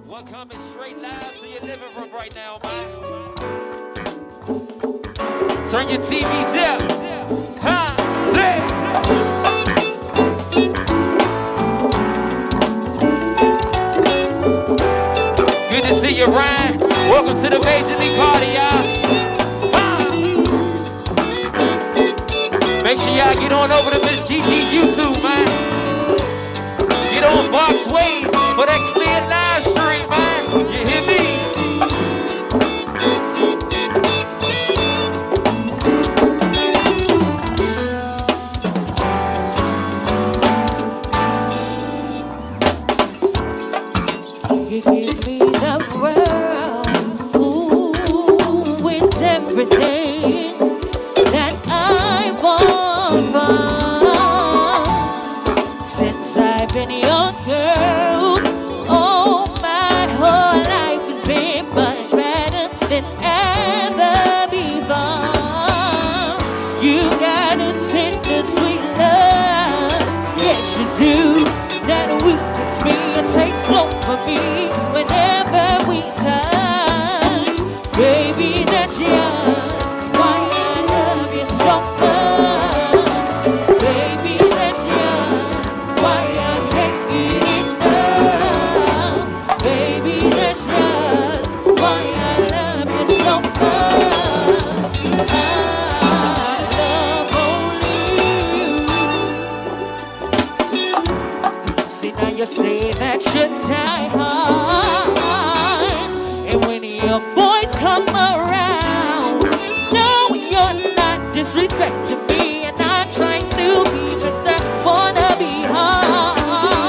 We're coming straight live to your living room right now, man. Turn your TVs up. Ha! Play! Good to see you, Ryan. Welcome to the Major League Party, y'all. Make sure y'all get on over to Miss Gigi's YouTube, man. Get on Vox Wave for that clear live stream, man. You hear me? You give me the world, ooh, with everything that I want. Since I've been your girl, oh, my whole life has been much better than ever before. You got a tender, sweet love, yes you do, that weakens me and takes over me whenever we touch. Baby, that's yours, why I love you so much. Baby, that's yours, why I can't get enough. Baby, that's yours, why I love you so much. I love only you. See, now you say that you're tired, and when your boys come around, no, you're not disrespecting me, and I'm trying to be Mr. Wanna Be hard.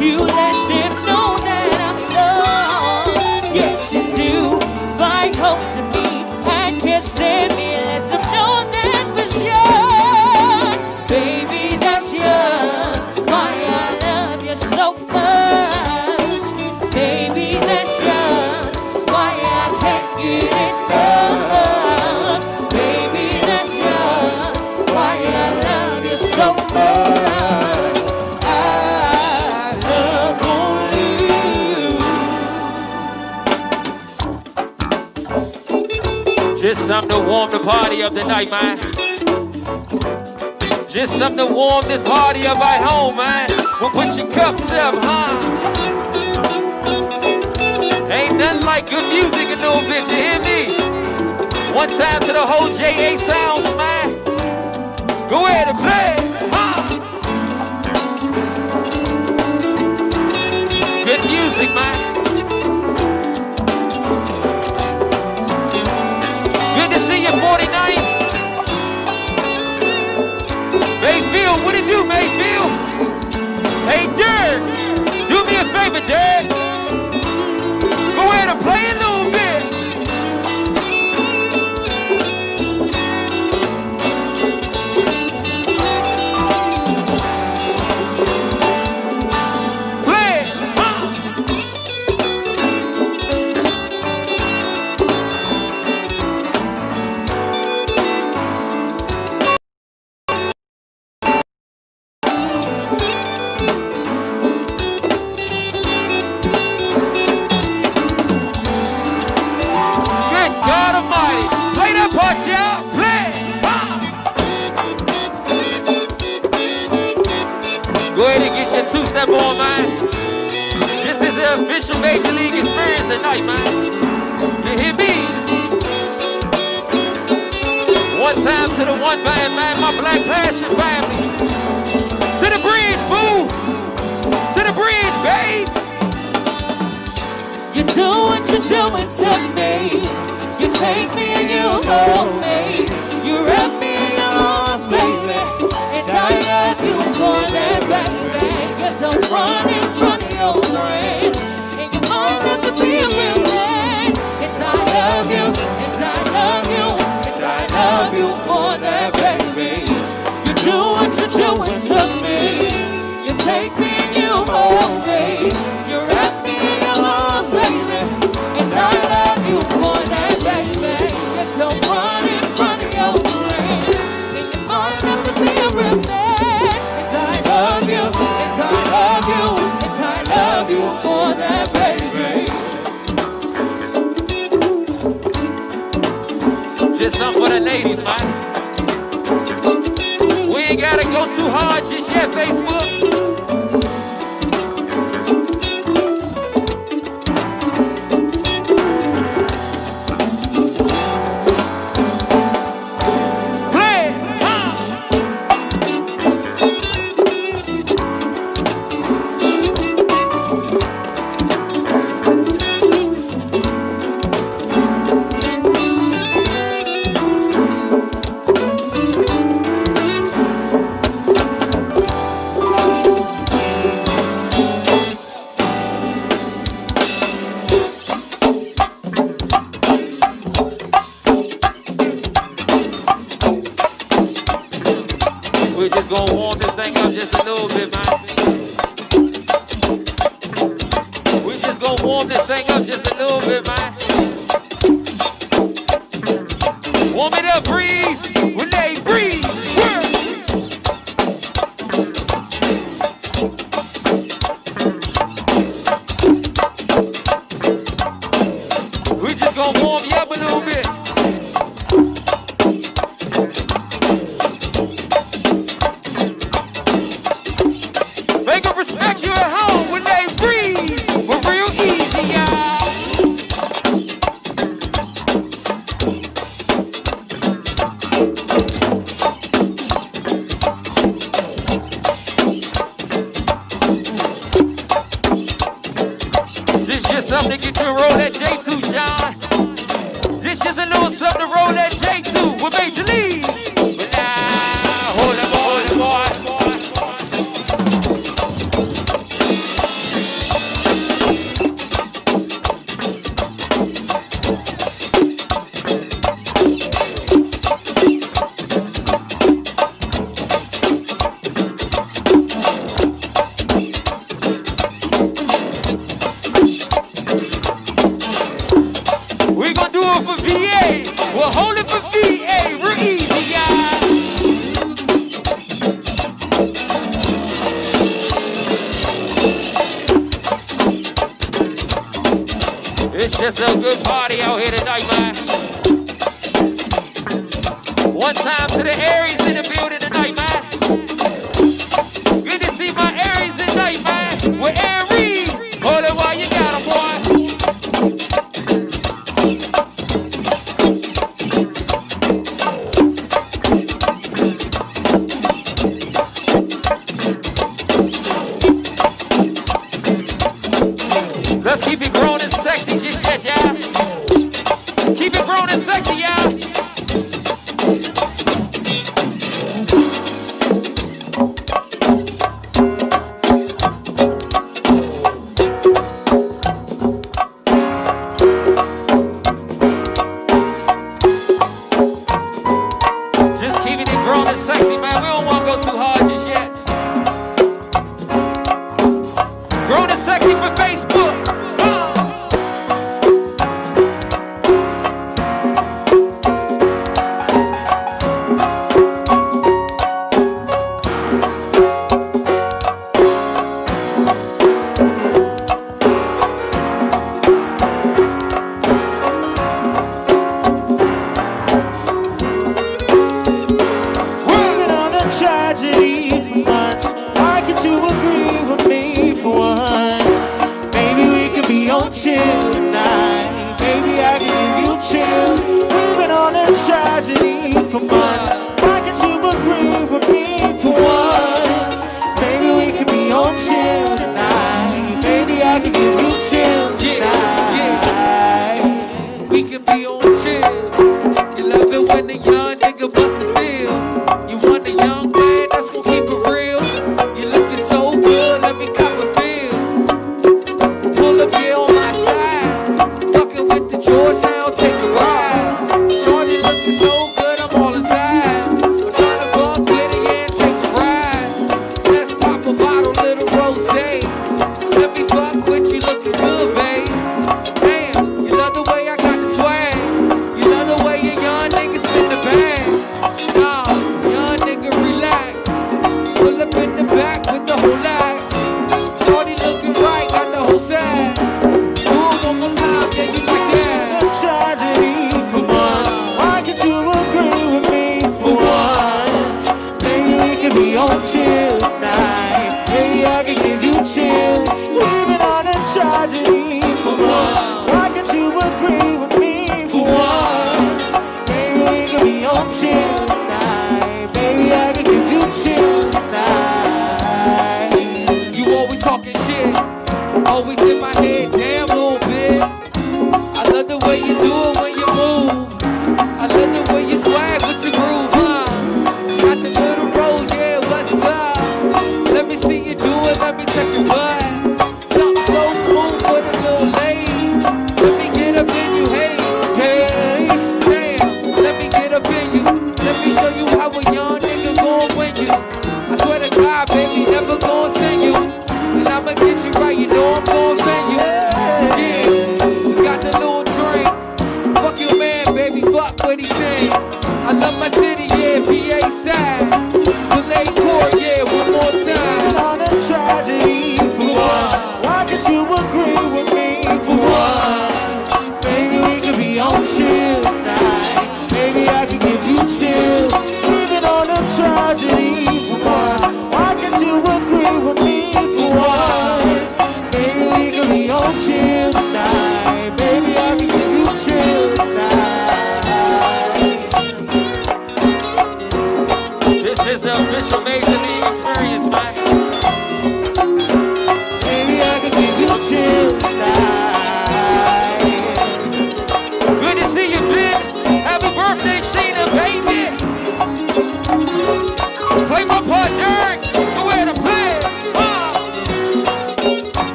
You let them know that I'm lost, yes you do, by holding me and kissing me, let them know that for sure. Baby, that's yours, why I love you so much. Baby, that's yours, why I can't get enough. Baby, that's yours, why I love you so much. I love only you. Just something to warm the party up tonight, man. Just something to warm this party up at home, man. Well, put your cups up, huh? Ain't nothing like good music in no bitch, you hear me? One time to the whole J.A. sounds, man. Go ahead and play, huh? Good music, man. Good to see you, 49. Mayfield, what it do, Mayfield? Hey, Dirk, do me a favor, Dirk. Go ahead and play a little bit. Play it, huh? Good God Almighty. Play that part, y'all. Play it, huh? Go ahead and get your two-step on, man. This is the official Major League experience tonight, man. You hear me? One time to the one band, man, my Black Passion family. To the bridge, boo. To the bridge, babe. You do what you're doing to me. You take me and you hold me. You wrap me in your arms, baby. And I love you more than baby. You're so funny in front of your friends. And you're smart enough to be a real man. And I love you, and I love you, and I love you more than baby. You do what you're doing to me. You take me and you hold me. You wrap me in your arms, baby. And I love you more than baby. You're so funny in front of your friends. And you're smart enough to be a real man. And I love you, and I love you, and I love you more than baby. something for the ladies, man. We ain't gotta go too hard just yet, Facebook. Gonna warm this thing up just a little bit, man. We just gonna warm this thing up just a little bit, man. Warm it up, breeze. Renee, breeze. We just gonna warm you up a little bit. Respect you at home when they breathe. We're real easy, y'all. This just something to get you to roll that J2, Sean. This just a little something to roll that J2 with Major League. But now, hold it, boy. We're gonna do it for VA. We'll hold it for VA. We're easy, y'all. It's just a good party out here tonight, man. One time to the Aries in the building tonight, man. Good to see my Aries tonight, man. We're Aries. Hold it while you got 'em, boy. Let's keep it grown and sexy just yet, y'all. Keep it grown and sexy, y'all.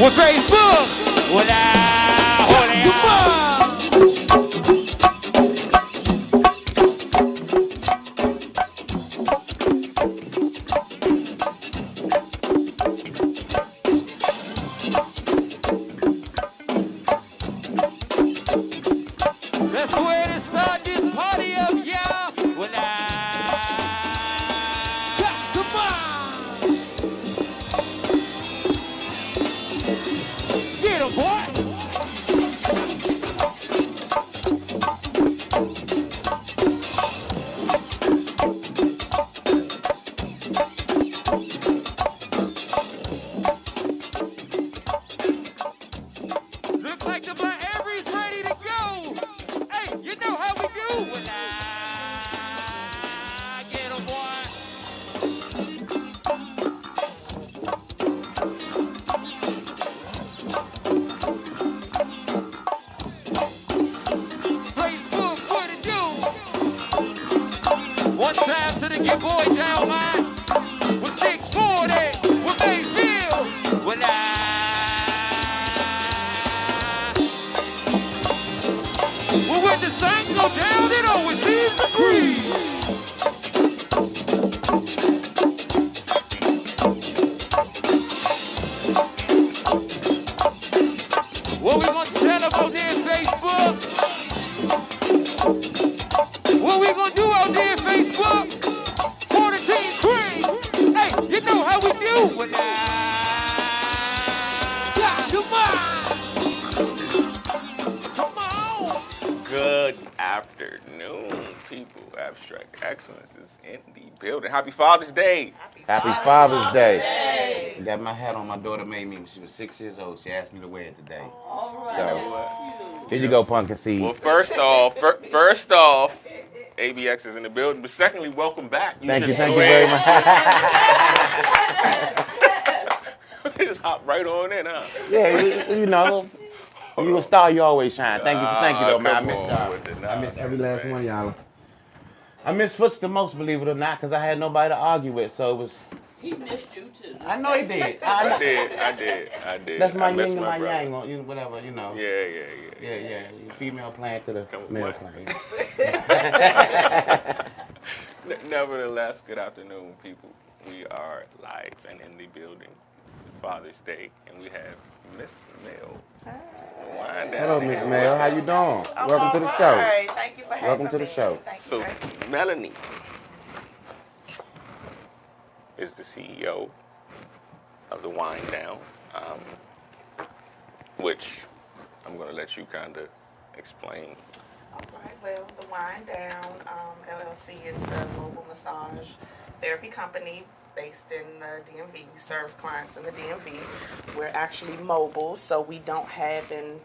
With Facebook. Well, come on. Let's go ahead and start this party up, y'all. Well, come on. Get him, boy. Look like the Black Avery's ready to go. Hey, you know how we do. Well, get him, boy. Facebook, what it do? One time to the get boy down line. With 640, with Mayfield. Well, well, when the sun go down, it always leaves a breeze. What we gonna tell about there in Facebook? What we gonna do out there in Facebook? Quarantine cream. Hey, you know how we do. Well, come on. Good afternoon, people. Abstrakt Xcilence is in the building. Happy Father's Day. Happy Father's Day. I got my hat on. My daughter made me when she was 6 years old. She asked me to wear it today. So here you go, Pumpkin Seed. Well, first off, ABX is in the building. But secondly, welcome back. Thank you very much. Just hop right on in, huh? Yeah, you know, you a star, you always shine. Thank you though, man. I missed every last one of y'all. I missed Foots the most, believe it or not, because I had nobody to argue with, so it was... He missed you too. I know he did. I did. That's my I missed yin and my brother. yang, whatever, you know. Yeah. Female plant to the male plant. Nevertheless, good afternoon, people. We are live and in the building. Father's Day, and we have Ms.Mel. Hello, Ms.Mel. How you doing? Welcome to the show. Right. Thank you for having me. Welcome to the show. So, Melanie is the CEO of the Winedown, which I'm going to let you kind of explain. All right. Well, the Winedown LLC is a mobile massage therapy company based in the DMV. We serve clients in the DMV. We're actually mobile, so we don't have an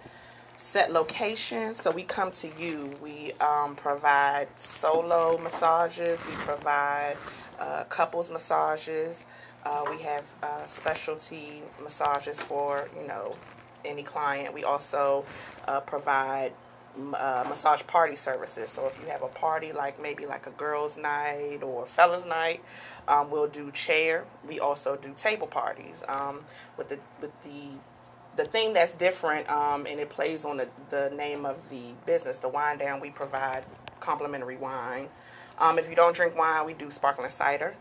set location. So we come to you. We provide solo massages. We provide couples massages. We have specialty massages for, any client. We also provide massage party services. So if you have a party maybe a girls' night or fellas' night, we'll do chair. We also do table parties. With the thing that's different, and it plays on the name of the business, the Winedown. We provide complimentary wine. If you don't drink wine, we do sparkling cider,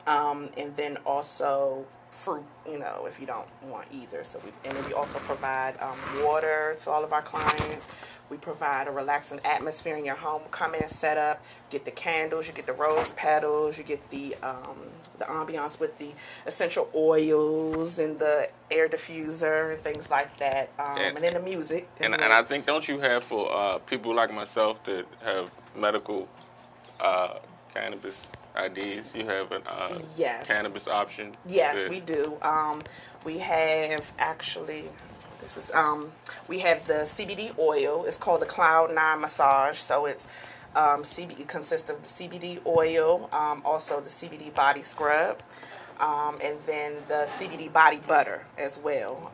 and then also fruit, if you don't want either. And then we also provide water to all of our clients. We provide a relaxing atmosphere in your home. Come in, set up, get the candles, you get the rose petals, you get the ambiance with the essential oils and the air diffuser and things like that. And then the music. And I think, don't you have for people like myself that have medical cannabis IDs, you have a yes. cannabis option? Yes, we do. We have actually... we have the CBD oil. It's called the Cloud 9 Massage. So it's CBD, consists of the CBD oil, also the CBD body scrub, and then the CBD body butter as well.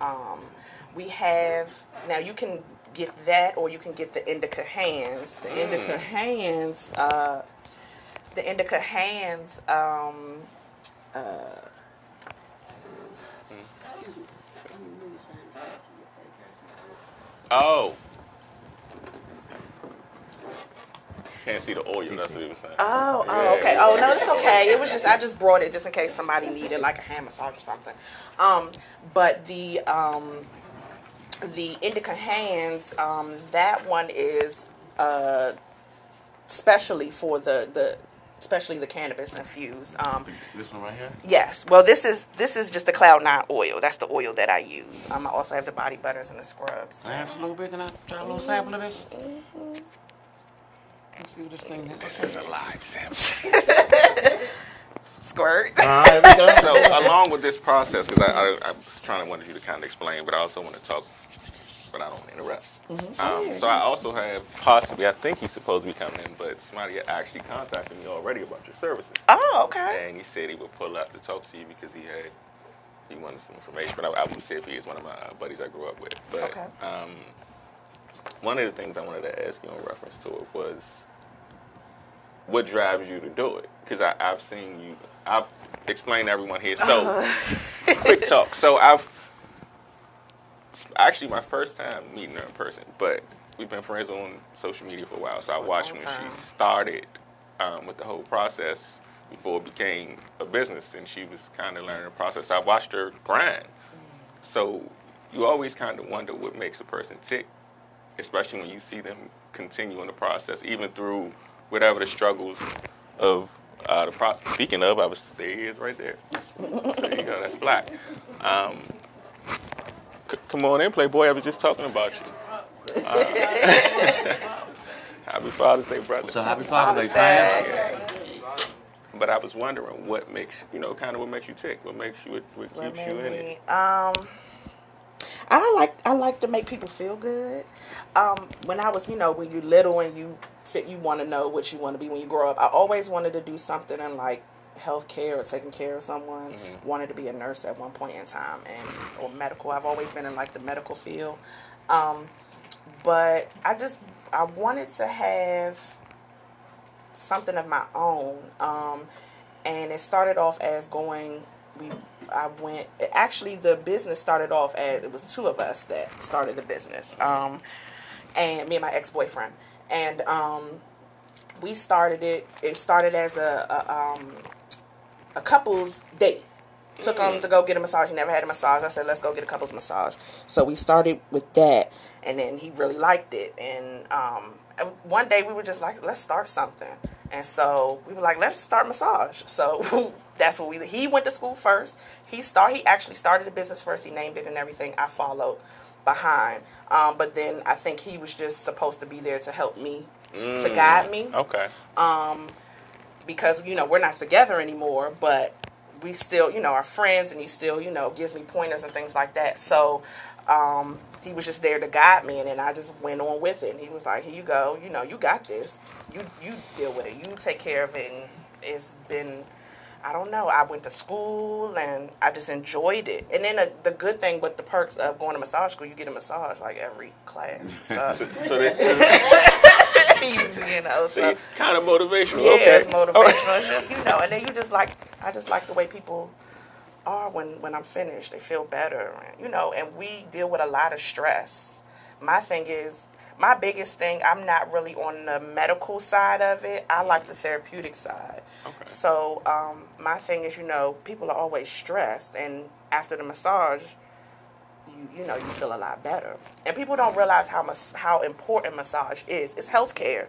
We have, now you can get that, or you can get the indica hands. The indica hands, Oh. Can't see the oil, that's what he was saying. Oh, okay. Oh, no, it's okay. It was just, I just brought it just in case somebody needed like a hand massage or something. But the indica hands, that one is specially for especially the cannabis infused. This one right here? Yes. Well, this is just the Cloud9 oil. That's the oil that I use. I also have the body butters and the scrubs. Can I have a little bit? Can I try a little sample of this? Mm-hmm. Let's see what this thing is. This is a live sample. Squirt. All right, we go. So, along with this process, because I was wanted you to kind of explain, but I also want to talk, but I don't want to interrupt. Mm-hmm. So I also have I think he's supposed to be coming in, but somebody had actually contacted me already about your services. Oh, okay. And he said he would pull up to talk to you because he wanted some information, but I wouldn't say if he is one of my buddies I grew up with. But okay. One of the things I wanted to ask you in reference to it was what drives you to do it? Because I've seen you, I've explained to everyone here. So, quick talk. So actually my first time meeting her in person, but we've been friends on social media for a while. So I watched when she started with the whole process before it became a business, and she was kind of learning the process. I watched her grind. So you always kind of wonder what makes a person tick, especially when you see them continue in the process, even through whatever the struggles of speaking of, there he is right there. There you go, that's Black. Come on in, Playboy. I was just talking about you. Happy Father's Day, brother. So happy Father's Day, fam. Yeah. But I was wondering what makes, what makes you tick? What makes you, what keeps you in it? I like to make people feel good. When I was, when you're little and you want to know what you want to be when you grow up, I always wanted to do something in like healthcare or taking care of someone. Mm-hmm. Wanted to be a nurse at one point in time, or medical. I've always been in like the medical field. But I wanted to have something of my own. And it started off as actually the business started off as, it was two of us that started the business. And me and my ex-boyfriend. And we started it started as a couple's date. Took him to go get a massage. He never had a massage. I said, let's go get a couple's massage. So we started with that, and then he really liked it. And one day we were just like, let's start something. And so we were like, let's start massage. So that's what he went to school first. He actually started the business first. He named it and everything. I followed behind. But then I think he was just supposed to be there to help me, to guide me. Okay. Because, we're not together anymore, but we still, are friends, and he still, gives me pointers and things like that. So he was just there to guide me, and then I just went on with it. And he was like, here you go. You got this. You deal with it. You take care of it. And it's been, I don't know. I went to school, and I just enjoyed it. And then the good thing with the perks of going to massage school, you get a massage like every class. So, so kind of motivational. Yeah, okay. It's motivational. It's just, and then I just like the way people are when I'm finished. They feel better, and we deal with a lot of stress. My biggest thing, I'm not really on the medical side of it. I like the therapeutic side. Okay. So my thing is, people are always stressed, and after the massage, you feel a lot better. And people don't realize how important massage is. It's healthcare.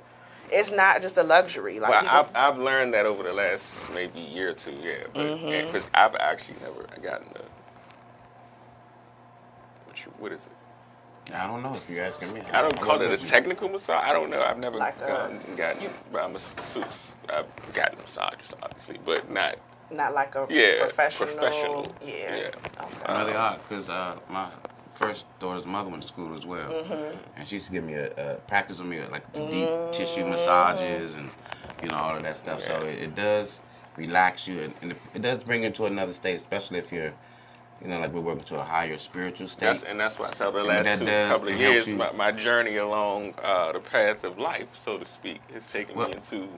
It's not just a luxury. Like I've learned that over the last maybe year or two, but because I've actually never gotten what is it? I don't know if you're asking me. I don't call it a technical massage. I don't know. I've never gotten masseuse. I've gotten massages, obviously, but not like a professional. Yeah. Okay. Really odd, because my first daughter's mother went to school as well, and she used to give me a practice with me like deep tissue massages and all of that stuff. Yeah. So it does relax you, and it does bring you to another state, especially if you're. Like we're working to a higher spiritual state. That's why I said the last couple of years, my journey along the path of life, so to speak, has taken me into.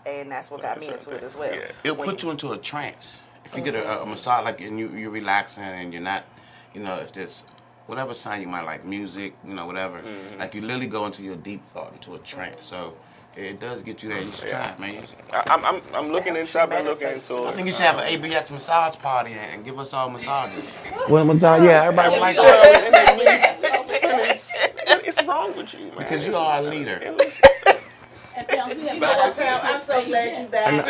And that's what got me into it as well. Yeah. It'll put you into a trance. If you get a massage, like, and you're relaxing and you're not, if there's whatever sign you might like, music, whatever. Like you literally go into your deep thought, into a trance. So it does get you there. You should try it, man. I'm looking into. I've been looking into. I think you should have an ABX massage party and give us all massages. Yeah, everybody would like that. It's wrong with you, man. Because you are a leader. I'm so glad you back.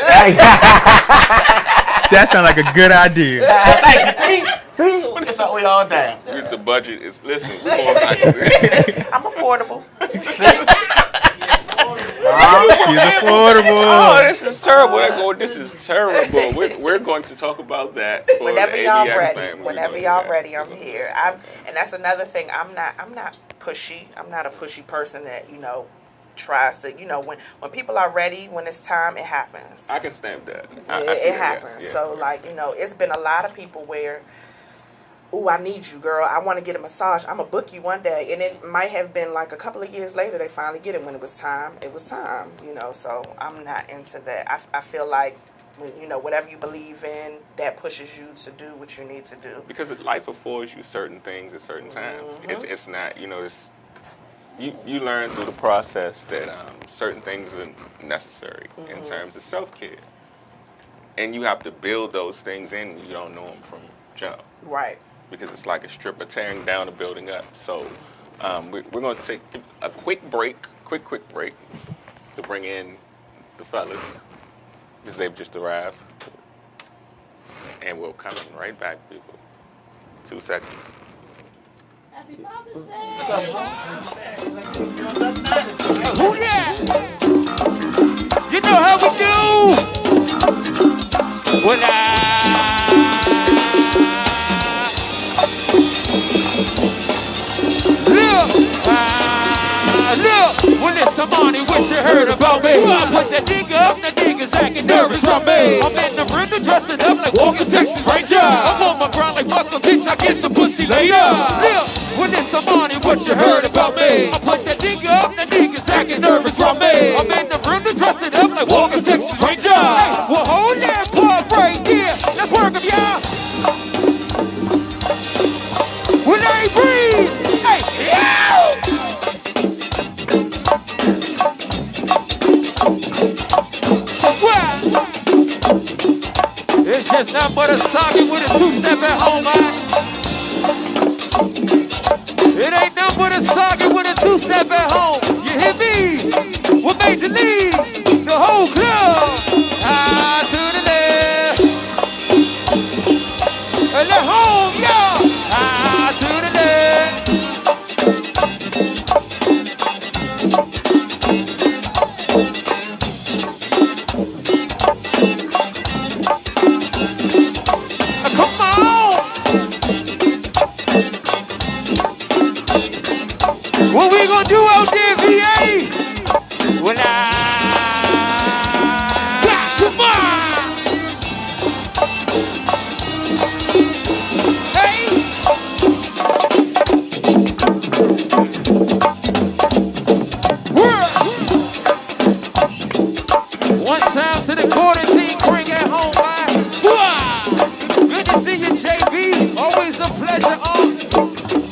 That sounds like a good idea. Thank you. See? It's all we all down. The budget is, listen, we're going back to this. I'm affordable. She's affordable. Oh, this is terrible. This is terrible. We're going to talk about that for Whenever the y'all ABX ready. family. Whenever y'all ready, I'm here. And that's another thing. I'm not pushy. I'm not a pushy person that, tries to, when people are ready, when it's time, it happens. I can stamp that. It happens. Yes, yeah. So, it's been a lot of people where, ooh, I need you, girl. I want to get a massage. I'm going to book you one day. And it might have been like a couple of years later, they finally get it. When it was time, so I'm not into that. I feel like, whatever you believe in, that pushes you to do what you need to do. Because life affords you certain things at certain times. It's not, You learn through the process that certain things are necessary in terms of self-care. And you have to build those things in when you don't know them from jump. Right. Because it's like a stripper tearing down and building up. So we're going to take a quick break to bring in the fellas, because they've just arrived. And we'll come right back, people. 2 seconds. Happy Father's Day! Oh yeah! You know how we do! Well, look! Well, it's somebody what you heard about me. I put the nigga up, the nigga's acting nervous from me. I'm in the rhythm, dressed it up like walking Texas Ranger. I'm on my grind like fuck a bitch, I get some pussy later. Look! Well, it's somebody what you heard about me. I put the nigga up, the nigga's acting nervous from me. I'm in the rhythm, dressed it up like walking Texas Ranger. Hey, well, hold that part right there. Let's work them, y'all. When they breathe, hey, yeah! It's just nothing but a socket with a two-step at home, man. It ain't nothing but a socket with a two-step at home. You hear me? What made you leave? The whole club. To the left. And the home, y'all. To the left. Come on! What we gonna do out there, VA? Well, come on! Hey! One time to the quarantine, bring it home, man. Good to see you, JB. Always a pleasure on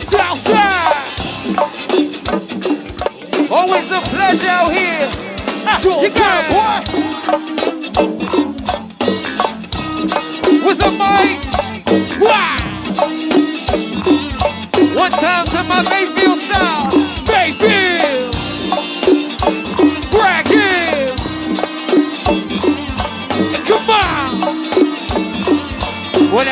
Southside. Always a pleasure out here. You got it, boy. What's up, Mike? One time to my Mayfield style. Mayfield. Brag him. Come on. What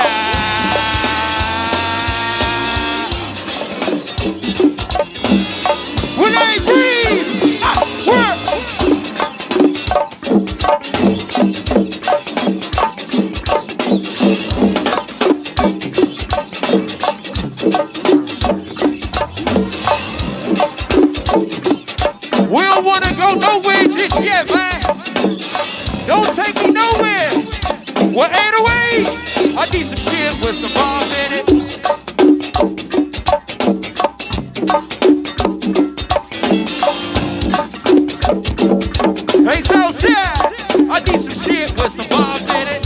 when I breathe, work. We don't want to go nowhere just yet, man. Don't take me nowhere. Well, 808, I need some shit with some bomb in it. Hey, Southside, I need some shit with some bomb in it.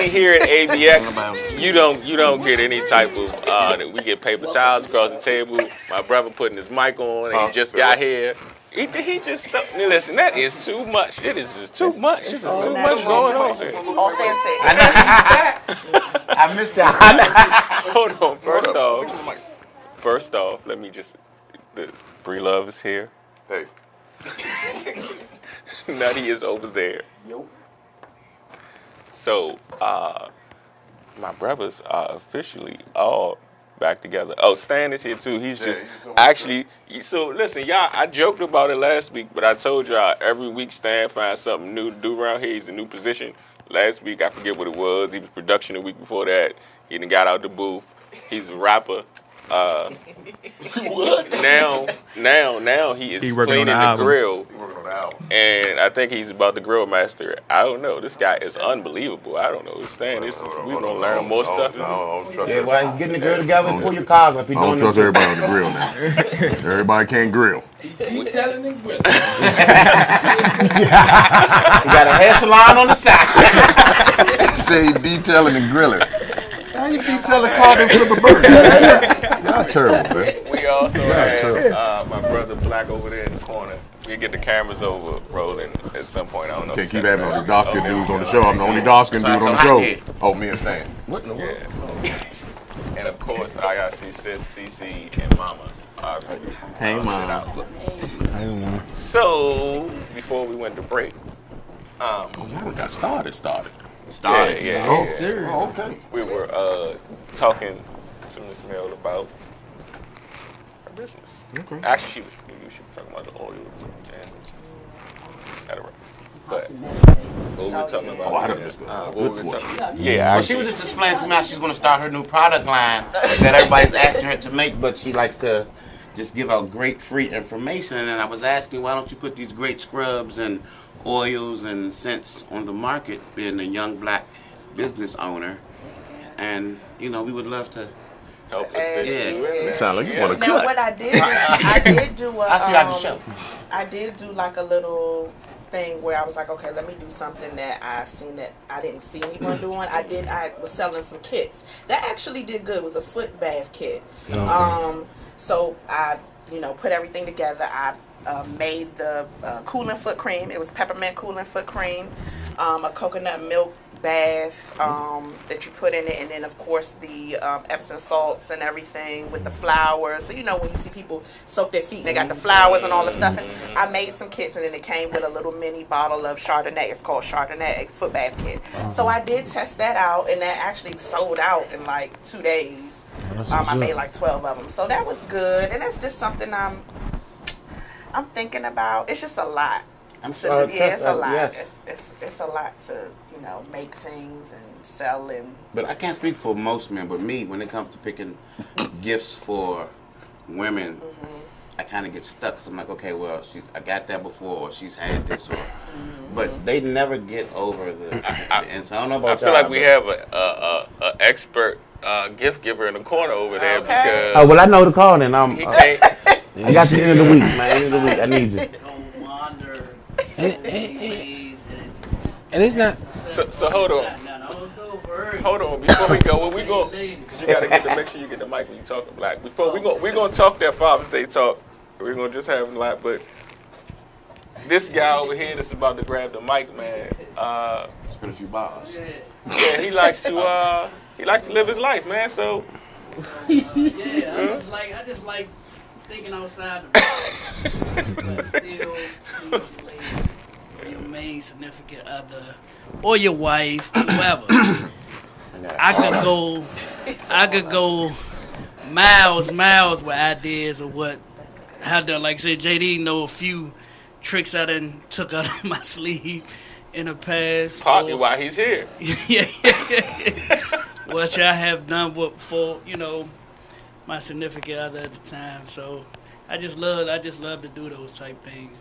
Everybody here at ABX, you don't get any type of. We get paper towels across the table. My brother putting his mic on. And he just got here. He just listen. That is too much. It is just too much. It's just too much going on here. Authentic. I missed that. Hold on. First off, let me just. The Bree Love is here. Hey. Nutty is over there. Yo. So, my brothers are officially all back together. Oh, Stan is here too. He's just actually. So listen, y'all. I joked about it last week, but I told y'all every week Stan finds something new to do around here. He's a new position. Last week I forget what it was. He was production the week before that. He done got out the booth. He's a rapper. Now he is cleaning the grill. He working on the album. And I think he's about the grill master. I don't know. This guy is unbelievable. I don't know. Stan, we gonna learn more stuff. I don't trust Yeah, well, getting the grill together, pull your cars up. I don't trust everybody on the grill now. Everybody can't grill. Detailing and grilling. You got a hair salon on the side. Say detailing and grilling. How you detailing car and flip a burger? Y'all terrible, man. We also have my brother Black over there in the corner. We get the cameras over rolling at some point. I don't know. Can't keep having all these dark-skinned dudes on the show. I'm the only dark-skinned dude on the show. Oh, me and Stan. What in the world? Yeah. And of course, IRC Sis, CC, and Mama. Obviously. Hey, Mama. Hey, Mama. So, before we went to break, y'all got started. Yeah. Oh, okay. We were talking to Ms.Mel about her business. Okay. Actually, she was talking about the oils and etc. But what we were talking about? I done missed that. What we were talking about? Yeah, well, she was just explaining to me how she's going to start her new product line that everybody's asking her to make, but she likes to just give out great free information. And I was asking, why don't you put these great scrubs and oils and scents on the market, being a young black business owner? And, we would love to help assist you in that. Sound like you want to Now, cut. what I did do I'll see you after the show. I did do like a little thing where I was like, okay, let me do something that I seen that I didn't see anyone doing. I was selling some kits that actually did good. It was a foot bath kit. So I, put everything together. I made the cooling foot cream. It was peppermint cooling foot cream, a coconut milk bath that you put in it, and then of course the Epsom salts and everything with the flowers. So when you see people soak their feet and they got the flowers and all the stuff, and I made some kits, and then it came with a little mini bottle of Chardonnay. It's called Chardonnay foot bath kit. So I did test that out, and that actually sold out in like 2 days. I made like 12 of them, so that was good, and that's just something I'm thinking about. It's just a lot. It's a lot. Yes. It's a lot to make things and sell and. But I can't speak for most men, but me, when it comes to picking gifts for women, I kind of get stuck. Cause I'm like, okay, well, I got that before, or she's had this, or. But they never get over and so I don't know about y'all. I feel like we have a expert gift giver in the corner over there because. Oh well, I know the call, and he can't. I got the end of the week, man. End of the week, I need it. And it's not. So hold on. Hold on. Before we go, because you gotta make sure you get the mic when you talking Black. Before we're gonna talk that Father's Day talk. We're gonna just have a lot, but this guy over here that's about to grab the mic, man. Spend a few bars. Yeah, he likes to live his life, man. So. I just like thinking outside the box, but still usually your main significant other or your wife, whoever. I could go miles with ideas of what how done. Like I said, JD know a few tricks I done took out of my sleeve in the past. Partly why he's here. Yeah. Which I have done for my significant other at the time. So I just love to do those type things.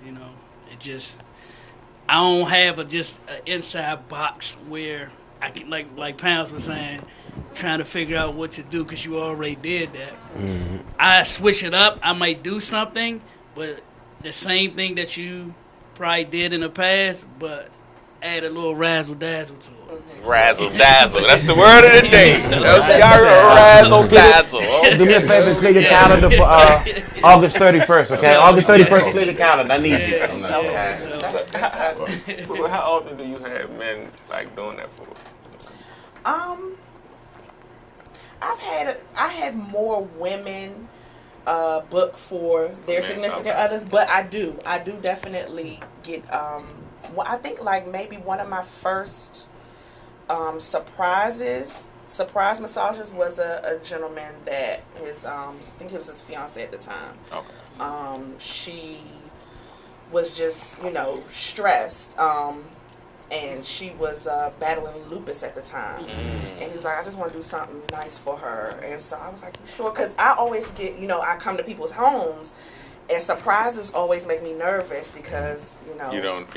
I don't have an inside box where I can like Pounds was saying, trying to figure out what to do because you already did that. Mm-hmm. I switch it up. I might do something, but the same thing that you probably did in the past, but add a little razzle dazzle to it. Razzle dazzle. That's the word of the day. Razzle dazzle. Do me a favor and clear your calendar for August 31st, okay? August 31st, clear the calendar. I need you. So how often do you have men like doing that for? I have more women book for their significant others, but I do definitely get I think like maybe one of my first surprise massages was a gentleman that his I think it was his fiance at the time. Okay. She was just, stressed. And she was battling lupus at the time. And he was like, I just want to do something nice for her. And so I was like, you sure? Because I always get, I come to people's homes, and surprises always make me nervous because, you don't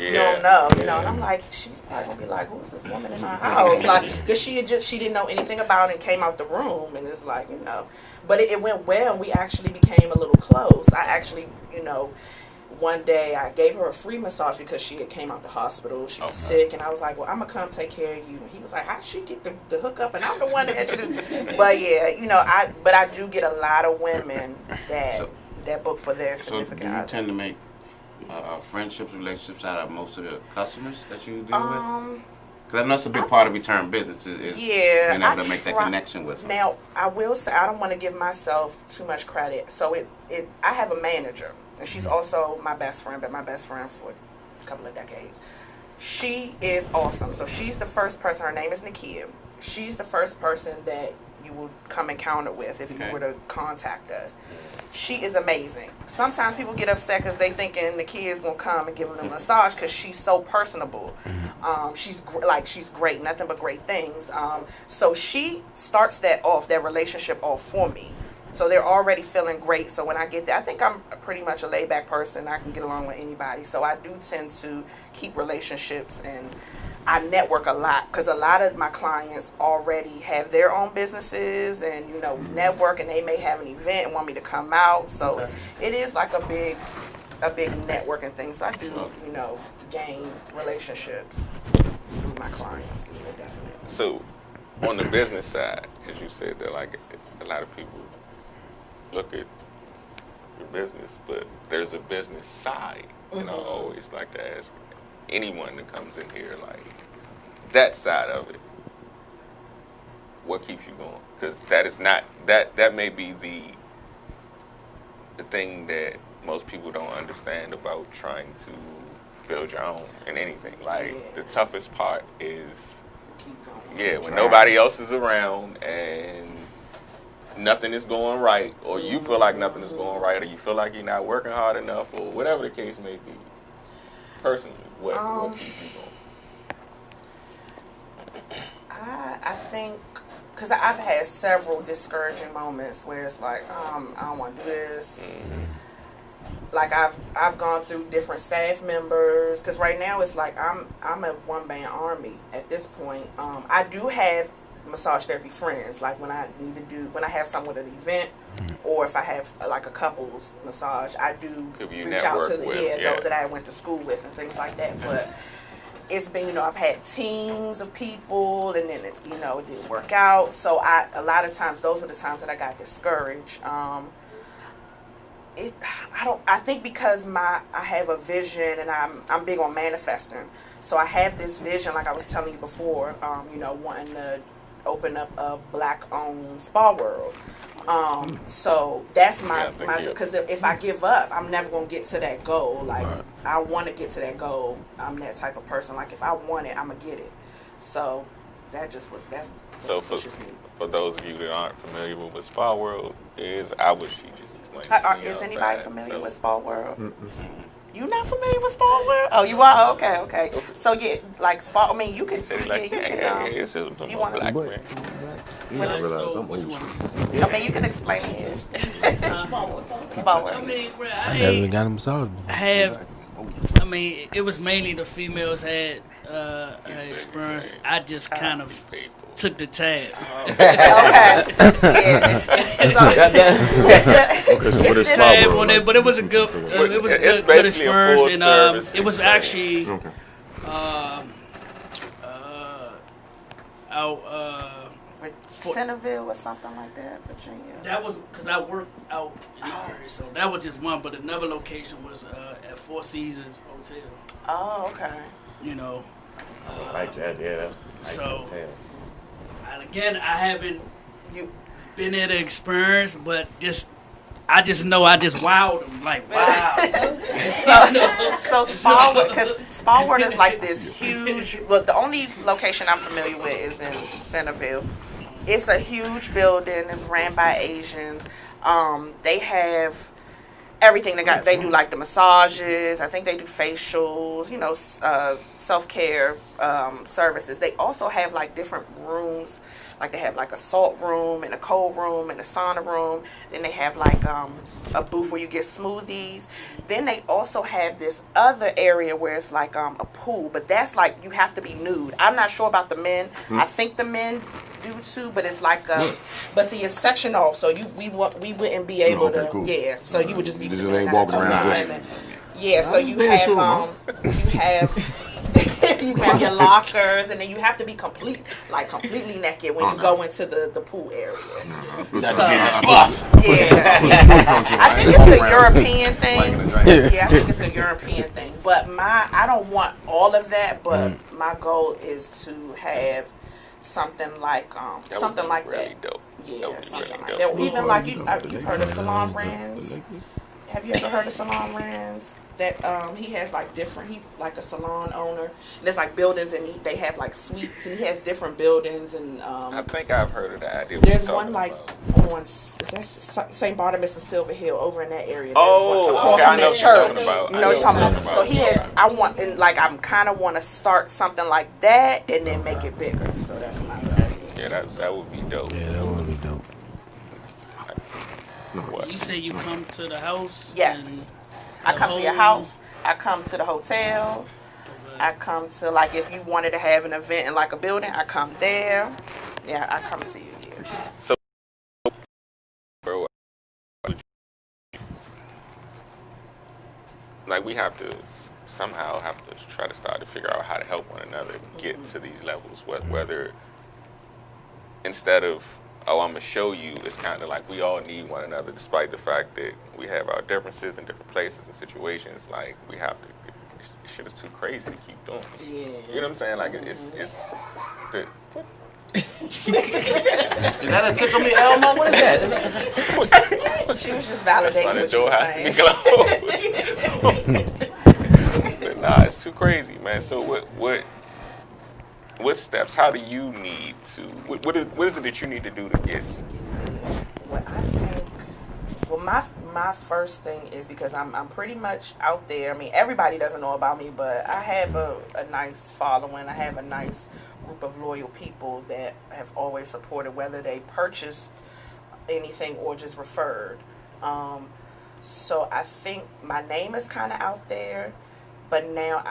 know, and I'm like, she's probably going to be like, who is this woman in my house? Like, because she didn't know anything about it and came out the room, and it's like, But it went well, and we actually became a little close. I actually, one day I gave her a free massage because she had came out the hospital. She was sick, and I was like, well, I'm going to come take care of you. And he was like, how'd she get the hookup? And I'm the one that had you to. But yeah, but I do get a lot of women that book for their significant others. Do you tend to make friendships, relationships out of most of the customers that you deal with? Because I know it's a big part of return business is being able to make that connection with them. Now, I will say, I don't want to give myself too much credit. So I have a manager, and she's also my best friend, but my best friend for a couple of decades. She is awesome. So she's the first person, her name is Nakia. She's the first person that you will come encounter with if you were to contact us. She is amazing. Sometimes people get upset because they thinking Nakia is going to come and give them a massage because she's so personable. She's great, nothing but great things. So she starts that relationship off for me. So they're already feeling great. So when I get there, I think I'm pretty much a laid-back person. I can get along with anybody. So I do tend to keep relationships, and I network a lot because a lot of my clients already have their own businesses and, network, and they may have an event and want me to come out. So it is like a big networking thing. So I do, gain relationships through my clients. Yeah, definitely. So on the business side, as you said, that like a lot of people look at your business, but there's a business side. And I always like to ask anyone that comes in here, like, that side of it, what keeps you going? Because that is not, that may be the thing that most people don't understand about trying to build your own in anything. Like, the toughest part is, when nobody else is around and nothing is going right, or you feel like nothing is going right, or you feel like you're not working hard enough, or whatever the case may be. Personally, what keeps you going? I think, because I've had several discouraging moments where it's like, I don't want to do this. Like I've gone through different staff members, because right now it's like I'm a one-man army at this point. I do have massage therapy friends, like when I have someone at an event, or if I have like a couples massage, I do reach out to those that I went to school with and things like that. But it's been, I've had teams of people, and then it didn't work out. So a lot of times those were the times that I got discouraged. I think because I have a vision, and I'm big on manifesting. So I have this vision, like I was telling you before, wanting to open up a black-owned spa world. So that's my because if I give up, I'm never gonna get to that goal. Like I want to get to that goal. I'm that type of person. Like if I want it, I'm gonna get it. So that's what pushes me. For those of you that aren't familiar with what Spa World is, I wish you just explain it to me. Is anybody familiar with Spa World? You not familiar with Spa World? Oh, you are? Okay. So yeah, like Spa. I mean, you can. You want to? I mean, you can explain it. Spa World. I mean, I never got a massage before. It was mainly the females had experience. I just kind of took the tab. But it was a good experience, and it was actually out. Centerville or something like that, Virginia. That was because I worked out in the area, so that was just one. But another location was at Four Seasons Hotel. Oh, okay. You know. Like that, yeah. So, and again, I haven't been there to experience, but I just know I just wowed them. Like, wow. So Smallwood, because Smallwood is like this huge, well, the only location I'm familiar with is in Centerville. It's a huge building. It's ran by Asians. They have everything. They do like the massages. I think they do facials, you know, self-care services. They also have like different rooms. Like they have like a salt room and a cold room and a sauna room. Then they have like a booth where you get smoothies. Then they also have this other area where it's like a pool, but that's like you have to be nude. I'm not sure about the men. I think the men do too, but it's like but see, it's sectioned off, so we wouldn't be able to. Cool. Yeah, so you would just be. You just ain't walking around. Yeah, so you have you have your lockers, and then you have to be completely naked when you go into the pool area. I think it's a European thing. Yeah, I think it's a European thing. But I don't want all of that. But my goal is to have something like really that. Dope. Yeah, something like that. Even like you've heard of Salon Rands. Have you ever heard of Salon Rands? That he has like different. He's like a salon owner. And there's like buildings, and they have like suites, and he has different buildings. And I think I've heard of that. There's one like on St. Barnabas and Silver Hill over in that area. There's one across from that church. You know what you're talking about. So he has. I want and like I'm kind of want to start something like that and then make it bigger. So that's my idea. Yeah, that would be dope. Yeah, that would be dope. What? You say you come to the house? Yes. I come to your house. I come to the hotel. I come to, like, if you wanted to have an event in, like, a building, I come there. Yeah, I come to you. Yeah. So, like, we have to somehow try to start to figure out how to help one another get to these levels. Whether instead of, oh, I'm going to show you, it's kind of like we all need one another, despite the fact that we have our differences in different places and situations. Like, we have to, shit is too crazy to keep doing. Yeah. You know what I'm saying? Like, it's the... Is that a tickle me Elmo? What is that? She was just validating what you were saying. But nah, it's too crazy, man. So what steps? How do you need to? What is it that you need to do to get there? What I think. Well, my first thing is because I'm pretty much out there. I mean, everybody doesn't know about me, but I have a nice following. I have a nice group of loyal people that have always supported, whether they purchased anything or just referred. So I think my name is kind of out there, but now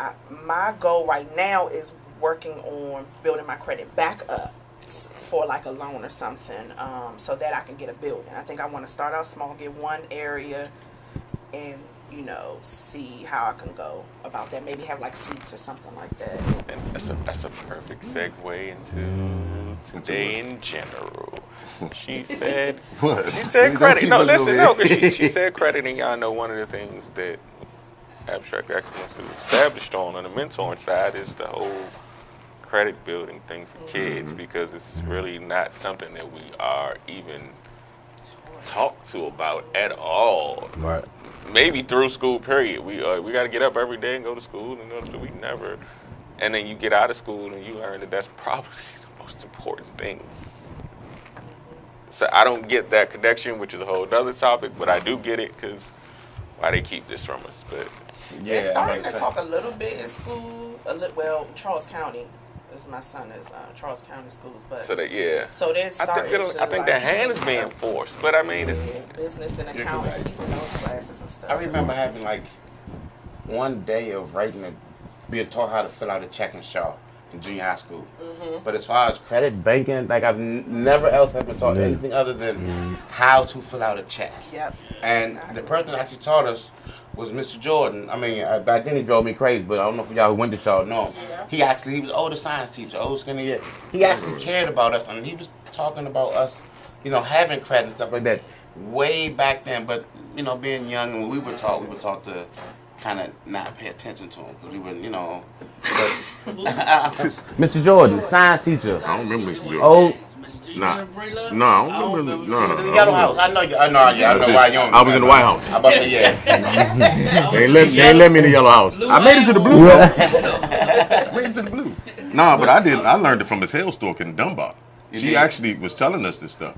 my goal right now is working on building my credit back up for like a loan or something, so that I can get a building. I think I want to start out small, get one area, and see how I can go about that. Maybe have like suites or something like that. And that's a perfect segue into today in general. She said What? She said credit. No, listen, no, because she said credit, and y'all know one of the things that Abstrakt Xcilence is established on the mentoring side is the whole credit building thing for kids, because it's really not something that we are even talked to about at all. Right. Maybe through school period. We got to get up every day and go to school, and we never. And then you get out of school and you learn that that's probably the most important thing. So I don't get that connection, which is a whole other topic, but I do get it because why they keep this from us. But they're starting to talk a little bit in school. Charles County. My son is Charles County schools, but so they're starting. I think the hand is being forced, but I mean it's business and accounting. He's in those classes and stuff. I remember having like one day of being taught how to fill out a check in Shaw in junior high school. But as far as credit, banking, like I've never else have been taught anything other than how to fill out a check. Yep. And the person that actually taught us was Mr. Jordan. I mean, back then he drove me crazy, but I don't know if y'all who went to Shaw know him. He was older science teacher, old skinny. He actually cared about us, and he was talking about us, having credit and stuff like that way back then. But being young, and when we would talk to kind of not pay attention to him because we were, But Mr. Jordan, science teacher. I don't remember Mr. Jordan. Oh. Nah. No, I don't remember. No. The Yellow House. I know why you don't. I was in the White House. I about to say, yeah. They ain't let me in the Yellow House. I made it to the blue. Made it to the blue. Nah, but I learned it from Miss Hellstork in Dunbar. She actually was telling us this stuff.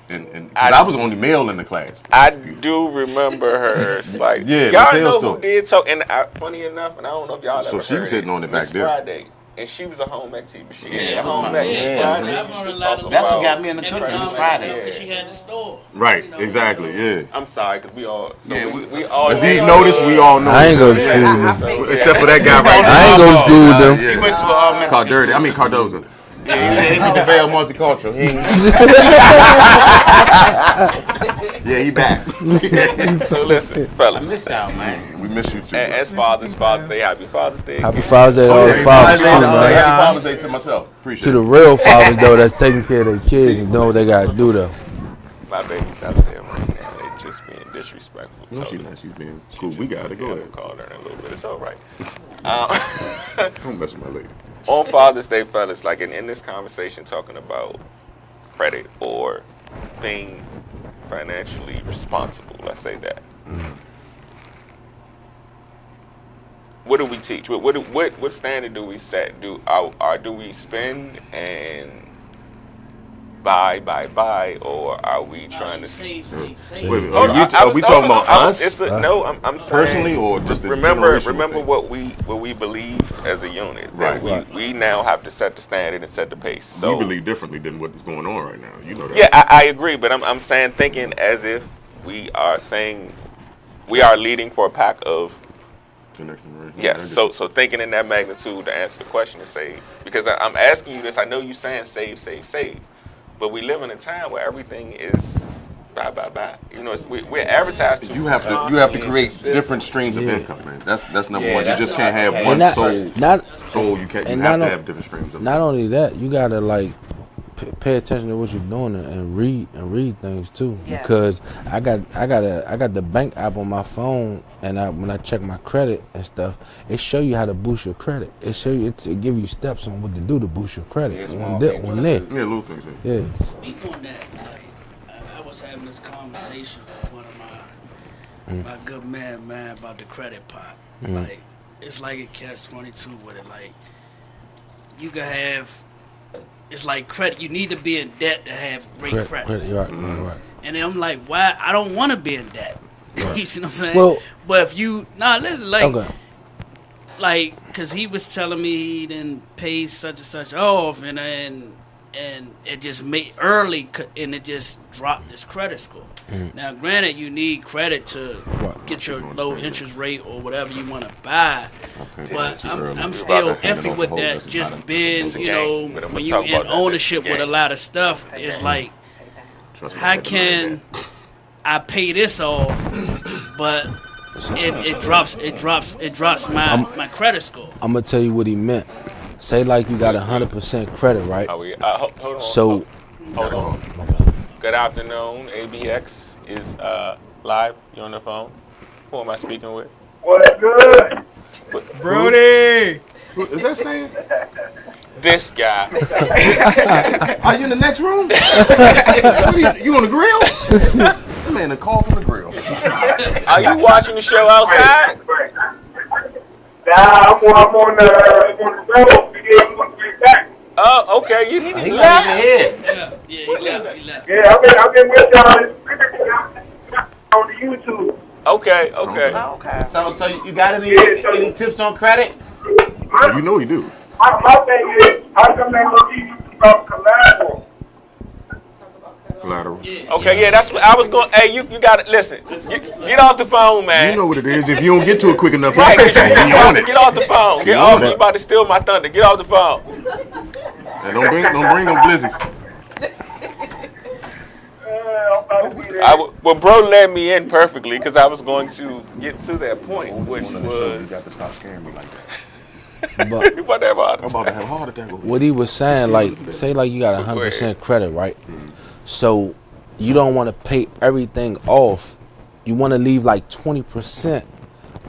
And I was the only male in the class. I do remember her. Like, yeah, y'all know who did talk. And funny enough, and I don't know if y'all ever she was hitting on it back there. Friday. And she was a home ec teacher. She had a home ec Friday. That's what got me in the cooking this Friday. She had the store. Right, exactly, yeah. I'm sorry, because we all... we all... If you notice, we all know. I ain't go to school with them. Except for that guy right now. I ain't go to school with them. He went to an Cardozo. Yeah, he went to Vail Multicultural. Yeah, he back. So listen, fellas. I miss y'all, man. We miss you too. And as Father's Day, happy Father's Day. Happy Father's Day to all the fathers too, man. Happy Father's Day to myself. Appreciate To it. the real fathers though, that's taking care of their kids and doing what they gotta do though. My baby's out there right now. They just being disrespectful. No, she's not. She's being cool. We got it. Go ahead. Called her in a little bit. It's all right. Don't mess with my lady. On Father's Day, fellas, like in this conversation talking about credit or being financially responsible, let's say that. What do we teach? What standard do we set? Do we spend and buy, or are we trying to save? Wait, are we talking about us? I'm saying personally, or just the remember thing? what we believe as a unit. Right. We now have to set the standard and set the pace. So we believe differently than what is going on right now. You know that. Yeah, I agree, but I'm saying thinking as if we are saying we are leading for a pack of. Yes, so thinking in that magnitude to answer the question and say, because I'm asking you this, I know you saying save, but we live in a time where everything is buy. We're advertised to. You have to create different streams of income, man. That's number one. You just can't have one soul. You can't. You have to have different streams of income. Not only that, you gotta pay attention to what you're doing and read things too. Yes. Because I got the bank app on my phone, and when I check my credit and stuff, it show you how to boost your credit. It give you steps on what to do to boost your credit. Yeah, little things. Yeah. Speak on that. I was having this conversation with one of my good man about the credit part. Like it's like a catch-22 with it. Like you can have. It's like credit. You need to be in debt to have great credit. Right. And then I'm like, why? I don't want to be in debt. Right. You see what I'm saying? Well, but if you because he was telling me he didn't pay such and such off, and it just made early, and it just dropped his credit score. Now, granted, you need credit to get your low interest rate or whatever you want to buy, but I'm still iffy with that. Just being, when you in ownership with a lot of stuff, it's like, how can I pay this off, but it drops my credit score? I'm gonna tell you what he meant. Say like you got 100% credit, right? Hold on. So, hold on. Good afternoon. ABX is live. You on the phone? Who am I speaking with? What's good? Brody! Is that Stan? This guy. Are you in the next room? You on the grill? That man a call from the grill. Are you watching the show outside? Nah, I'm on the road. I'm going to get back. Oh, okay. You didn't He left. He left. Yeah, I've been with y'all on the YouTube. Okay. So you got any tips on credit? You know he do. My thing is, how come they don't teach you about collateral? Collateral. Okay, yeah, that's what I was going. Hey, you got to listen. Get off the phone, man. You know what it is. If you don't get to it quick enough, Right, you on it. get off the phone. Get off. You about to steal my thunder. Get off the phone. And don't bring no blizzies. Well, bro led me in perfectly because I was going to get to that point, which You was. got to stop scaring me like that. But You about to have a heart I'm about to have a heart attack. what he was saying, like, say like you got 100% credit, right? So you don't want to pay everything off. You want to leave like 20%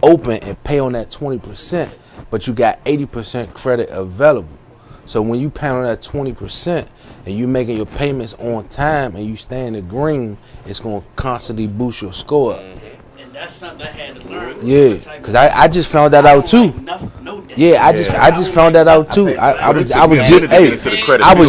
open and pay on that 20%, but you got 80% credit available. So when you pay on that 20% and you making your payments on time and you stay in the green, it's gonna constantly boost your score up. And that's something I had to learn. Yeah, cause I just found that out too. Yeah, I just found that out too. I was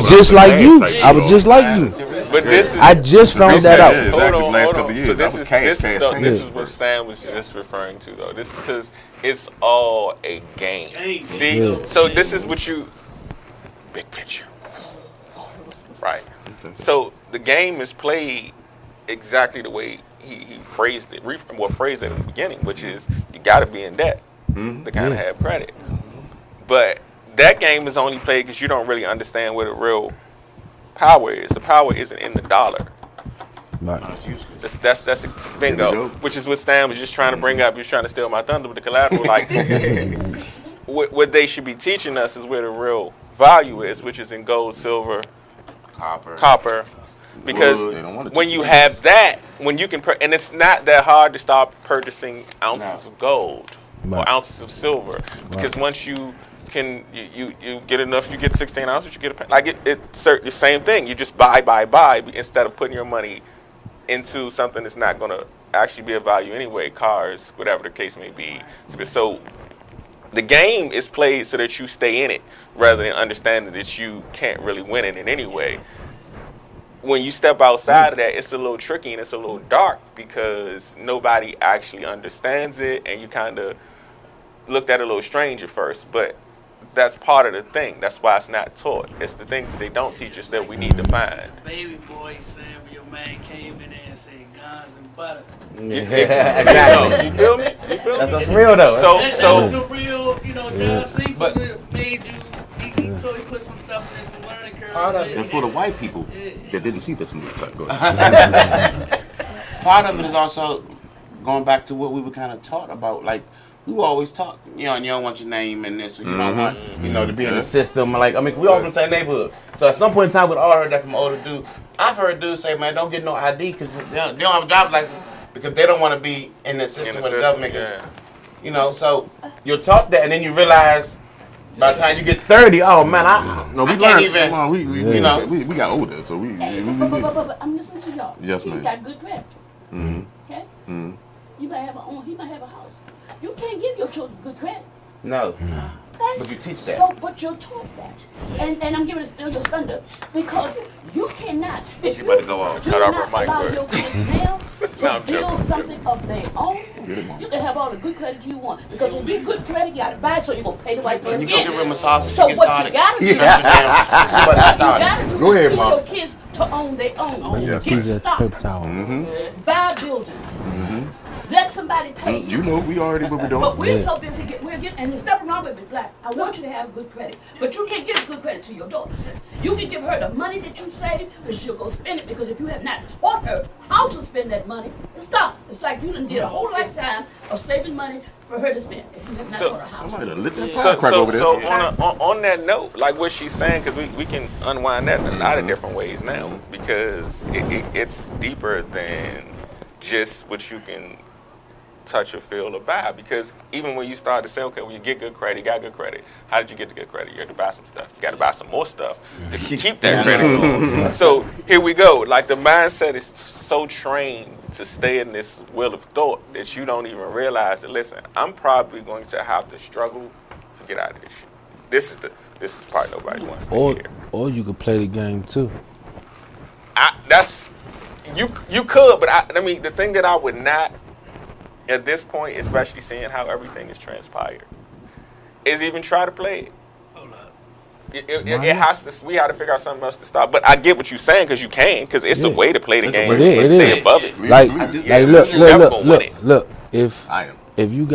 just like you. I was just like you. But this is, I just found that out. Exactly. The last couple of years, So that was cash. this is what Stan was just referring to, though. This is because it's all a game. See, so this is what you big picture, right? So the game is played exactly the way he phrased it. Phrased it in the beginning, which is you got to be in debt to kind of have credit. But that game is only played because you don't really understand where the real power is. The power isn't in the dollar. Right. That's a bingo, which is what Stan was just trying to bring up. He was trying to steal my thunder with the collateral. Like, what they should be teaching us is where the real value is, which is in gold, silver, copper. Because when you have that, when you can, and it's not that hard to start purchasing ounces of gold or ounces of silver, because once you can, you get enough, you get 16 ounces, you get it's the same thing. You just buy instead of putting your money into something that's not going to actually be of value anyway, cars, whatever the case may be. So the game is played so that you stay in it rather than understanding that you can't really win it in any way. When you step outside of that, it's a little tricky and it's a little dark because nobody actually understands it and you kind of looked at it a little strange at first, but that's part of the thing. That's why it's not taught. It's the things that they don't teach us that we need to find. Baby boy Sam, your man came in there and said guns and butter. Exactly. You feel me? That's what's real though. That was a real, John Sink made you. So he put some stuff in there, some learning curve. And for the white people that didn't see this movie, go ahead. Part of it is also going back to what we were kind of taught about. Like, we were always taught, you don't want your name in this, or you don't want, to be in the system. Like, we all from the same neighborhood. So at some point in time, we all heard that from older dudes. I've heard dudes say, man, don't get no ID because they don't have a driver's license because they don't want to be in the system where the government can, so you're taught that, and then you realize by the time you get 30, oh man, I can't even. We got older, so we. But I'm listening to y'all. Yes, He's ma'am. got good credit. Okay. You might have he might have a house. You can't give your children good credit. No. Okay? But you teach that. But you're taught that. And I'm giving it your thunder because you cannot. She about to go on. Do not allow your kids now to build something of their own. You can have all the good credit you want because when you good credit, you gotta buy it so you're gonna pay the white person. You go give her a massage. So what you gotta do? You gotta do is teach your kids to own their own. Get stock. Buy buildings. Let somebody pay you. We already what we doing. But we're so busy and there's nothing wrong with it, Black. I want you to have good credit. But you can't give good credit to your daughter. You can give her the money that you save, but she'll go spend it because if you have not taught her how to spend that money, stop. It's like you done did a whole lifetime of saving money for her to spend. If you have not taught her how to. So on that note, like what she's saying, because we can unwind that in a lot of different ways now because it's deeper than just what you can touch or feel or buy, because even when you start to say, okay, when you get good credit, you got good credit. How did you get the good credit? You had to buy some stuff. You got to buy some more stuff to keep that credit going. So here we go. Like the mindset is so trained to stay in this wheel of thought that you don't even realize that. Listen, I'm probably going to have to struggle to get out of this shit. This is the part nobody wants to hear. Or you could play the game too. You could, but I mean, the thing that I would not. At this point, especially seeing how everything is transpired, is even try to play it. Hold up. It has to. We have to figure out something else to stop. But I get what you're saying because you can, because it's a way to play the game. It is. Stay above it. Look. If you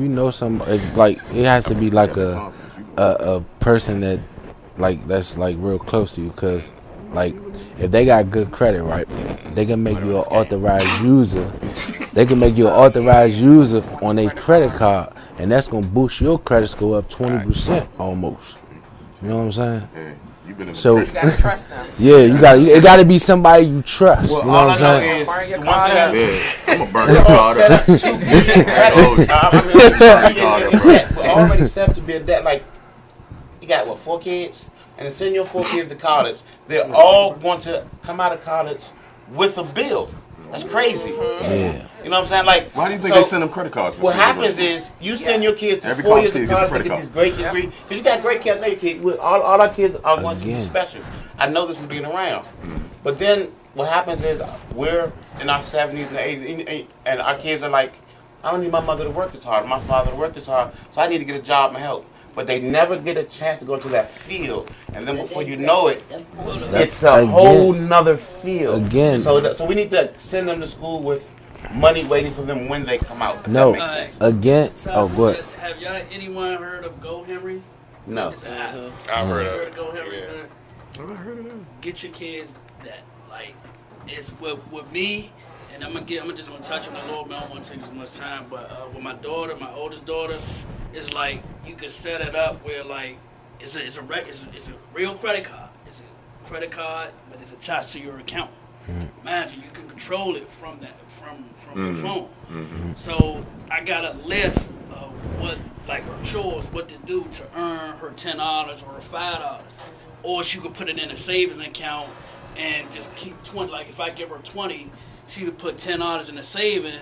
know somebody, like it has to be like a person that like that's like real close to you, because like if they got good credit, right, they can make you an authorized user. They can make you an authorized user on a credit card, and that's gonna boost your credit score up 20% almost. You know what I'm saying? Yeah, you been in So You gotta trust them. yeah, it gotta be somebody you trust. Well, you know all what I I'm know saying? is Burn your once card you up. Yeah, I'm gonna burn your card set up. up to be in debt. We're already set up to be in debt. Like, you got, what, 4 kids? And send your 4 kids to college. They're all going to come out of college with a bill. That's crazy. Yeah. You know what I'm saying? Like, Why do you think they send them credit cards? What happens is you send your kids to Every 4 years college of kid gets a college to credit get this great degree. Because you got great kids. I know your kid. All our kids are going to be Again. special. I know this from being around. But then what happens is we're in our 70s and 80s, and our kids are like, I don't need my mother to work as hard, my father to work as hard, so I need to get a job and help. But they never get a chance to go into that field, and then before you know it, it's a whole nother field. Again. So we need to send them to school with money waiting for them when they come out. If No. that makes sense. Again. Oh, go ahead. Have y'all anyone heard of Go Henry? No. It's an app. I've heard Heard of of Go Henry? Yeah. Get your kids that like it's with me, and I'm just gonna touch on it a little bit. I don't want to take as much time, but with my daughter, my oldest daughter, it's like you could set it up where like it's a real credit card. It's a credit card, but it's attached to your account. Imagine you can control it from your phone. So I got a list of what like her chores, what to do to earn her $10 or her $5, or she could put it in a savings account and just keep 20. Like if I give her 20, she would put $10 in a saving,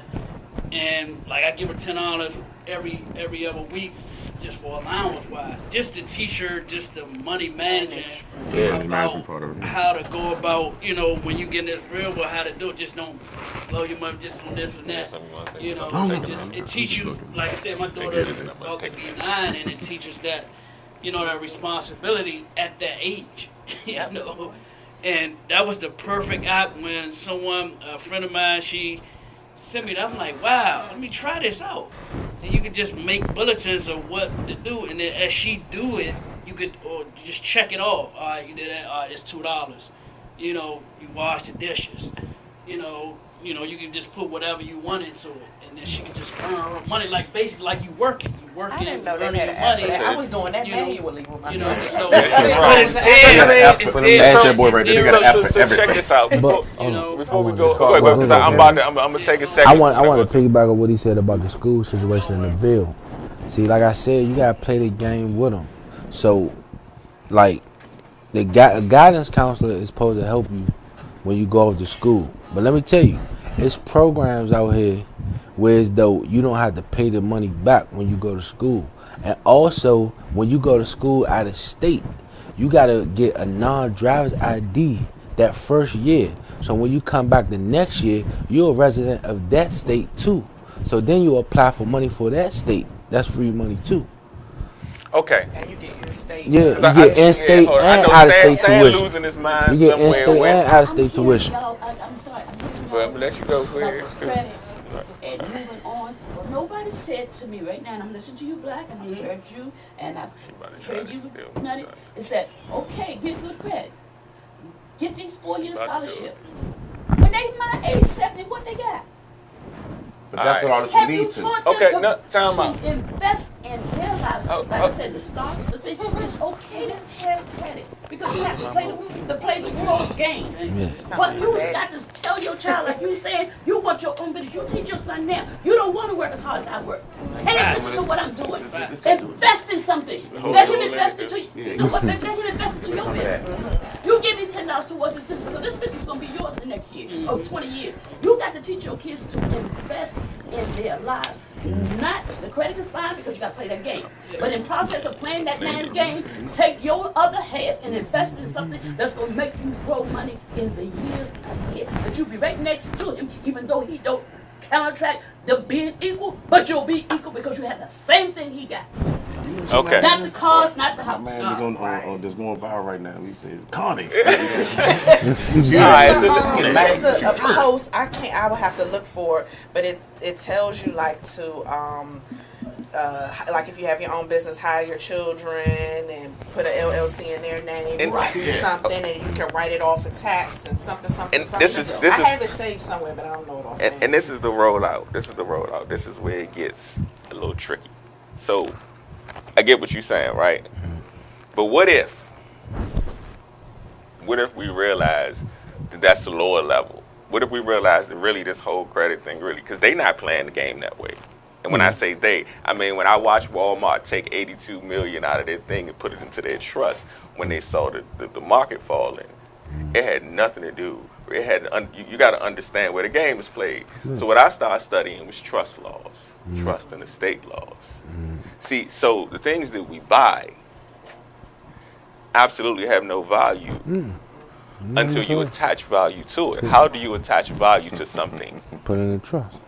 and like I give her $10 every other week just for allowance wise, just to teach her just the money management, management part of it. how to go about, when you get in this real world, how to do it. Just don't blow your money just on this and that. It teaches you, like I said, my daughter is about to be 9, and it teaches that, that responsibility at that age, And that was the perfect app when a friend of mine, she sent me that. I'm like, wow, let me try this out. And you could just make bulletins of what to do, and then as she do it, you could or just check it off. All right, you did that. All right, it's $2. You wash the dishes. You can just put whatever you want into it, and then she can just earn her money, like basically like you working. You working. I didn't know they earning had your an app for money. that. I was doing that manually with my son. So They got an app for them. Ask that boy right there. They got an app for So everything. check this out. Before we go, Go because ahead. I'm gonna take a second. I want to piggyback on what he said about the school situation in the bill. See, like I said, you gotta play the game with them. So, like, the guidance counselor is supposed to help you when you go off to school. But let me tell you, it's programs out here where as though you don't have to pay the money back when you go to school. And also, when you go to school out of state, you gotta get a non-driver's ID that first year. So when you come back the next year, you're a resident of that state too. So then you apply for money for that state. That's free money too. Okay. And you get in-state. Yeah, you get in-state and out-of-state tuition. Losing his mind You get in-state somewhere. and out-of-state tuition. I'm sorry. I'm hearing But I'm gonna let you go. Go about ahead. this credit and moving on. Well, nobody said to me right now, and I'm listening to you, Black, and I've heard you, and I've heard you, Nutty, is that, okay, get good credit. Get these 4-year scholarship. When they my age 70, what they got? But that's what all that Have you you need to. taught Okay, them no, time out. to invest in their lives? Like I said, the stocks, the thing, it's okay to have credit because you have to play the world's game. But you got to tell your child, like you saying, you want your own business. You teach your son now. You don't want to work as hard as I work. Pay attention to what I'm doing. Invest in something. Let him invest into you know what? Let him invest into your business. You give me $10 towards this business, because this business is going to be yours the next year or 20 years. You got to teach your kids to invest in their lives. Not the credit is fine because you got to play that game. But in process of playing that man's game, take your other half and invest in something that's going to make you grow money in the years ahead. But you'll be right next to him, even though he don't counteract the being equal, but you'll be equal because you have the same thing he got. Okay. Not the cars, not the house. Man, that's going viral right now. We say Connie. Alright, so let's get back. There's a post I would have to look for it, but it tells you like to like if you have your own business, hire your children and put an LLC in their name, and something, and you can write it off for tax and something. And something. this is I have it saved somewhere, but I don't know it offhand. And this is the rollout. This is where it gets a little tricky. So I get what you're saying, right? But what if we realize that that's the lower level? What if we realize that really this whole credit thing really, because they not playing the game that way. And when I say they, I mean when I watch Walmart take $82 million out of their thing and put it into their trust when they saw the market falling, it had nothing to do. It had you got to understand where the game is played. So what I started studying was trust laws, trust and estate laws. See, so the things that we buy absolutely have no value until you attach value to it. How do you attach value to something? Put it in trust.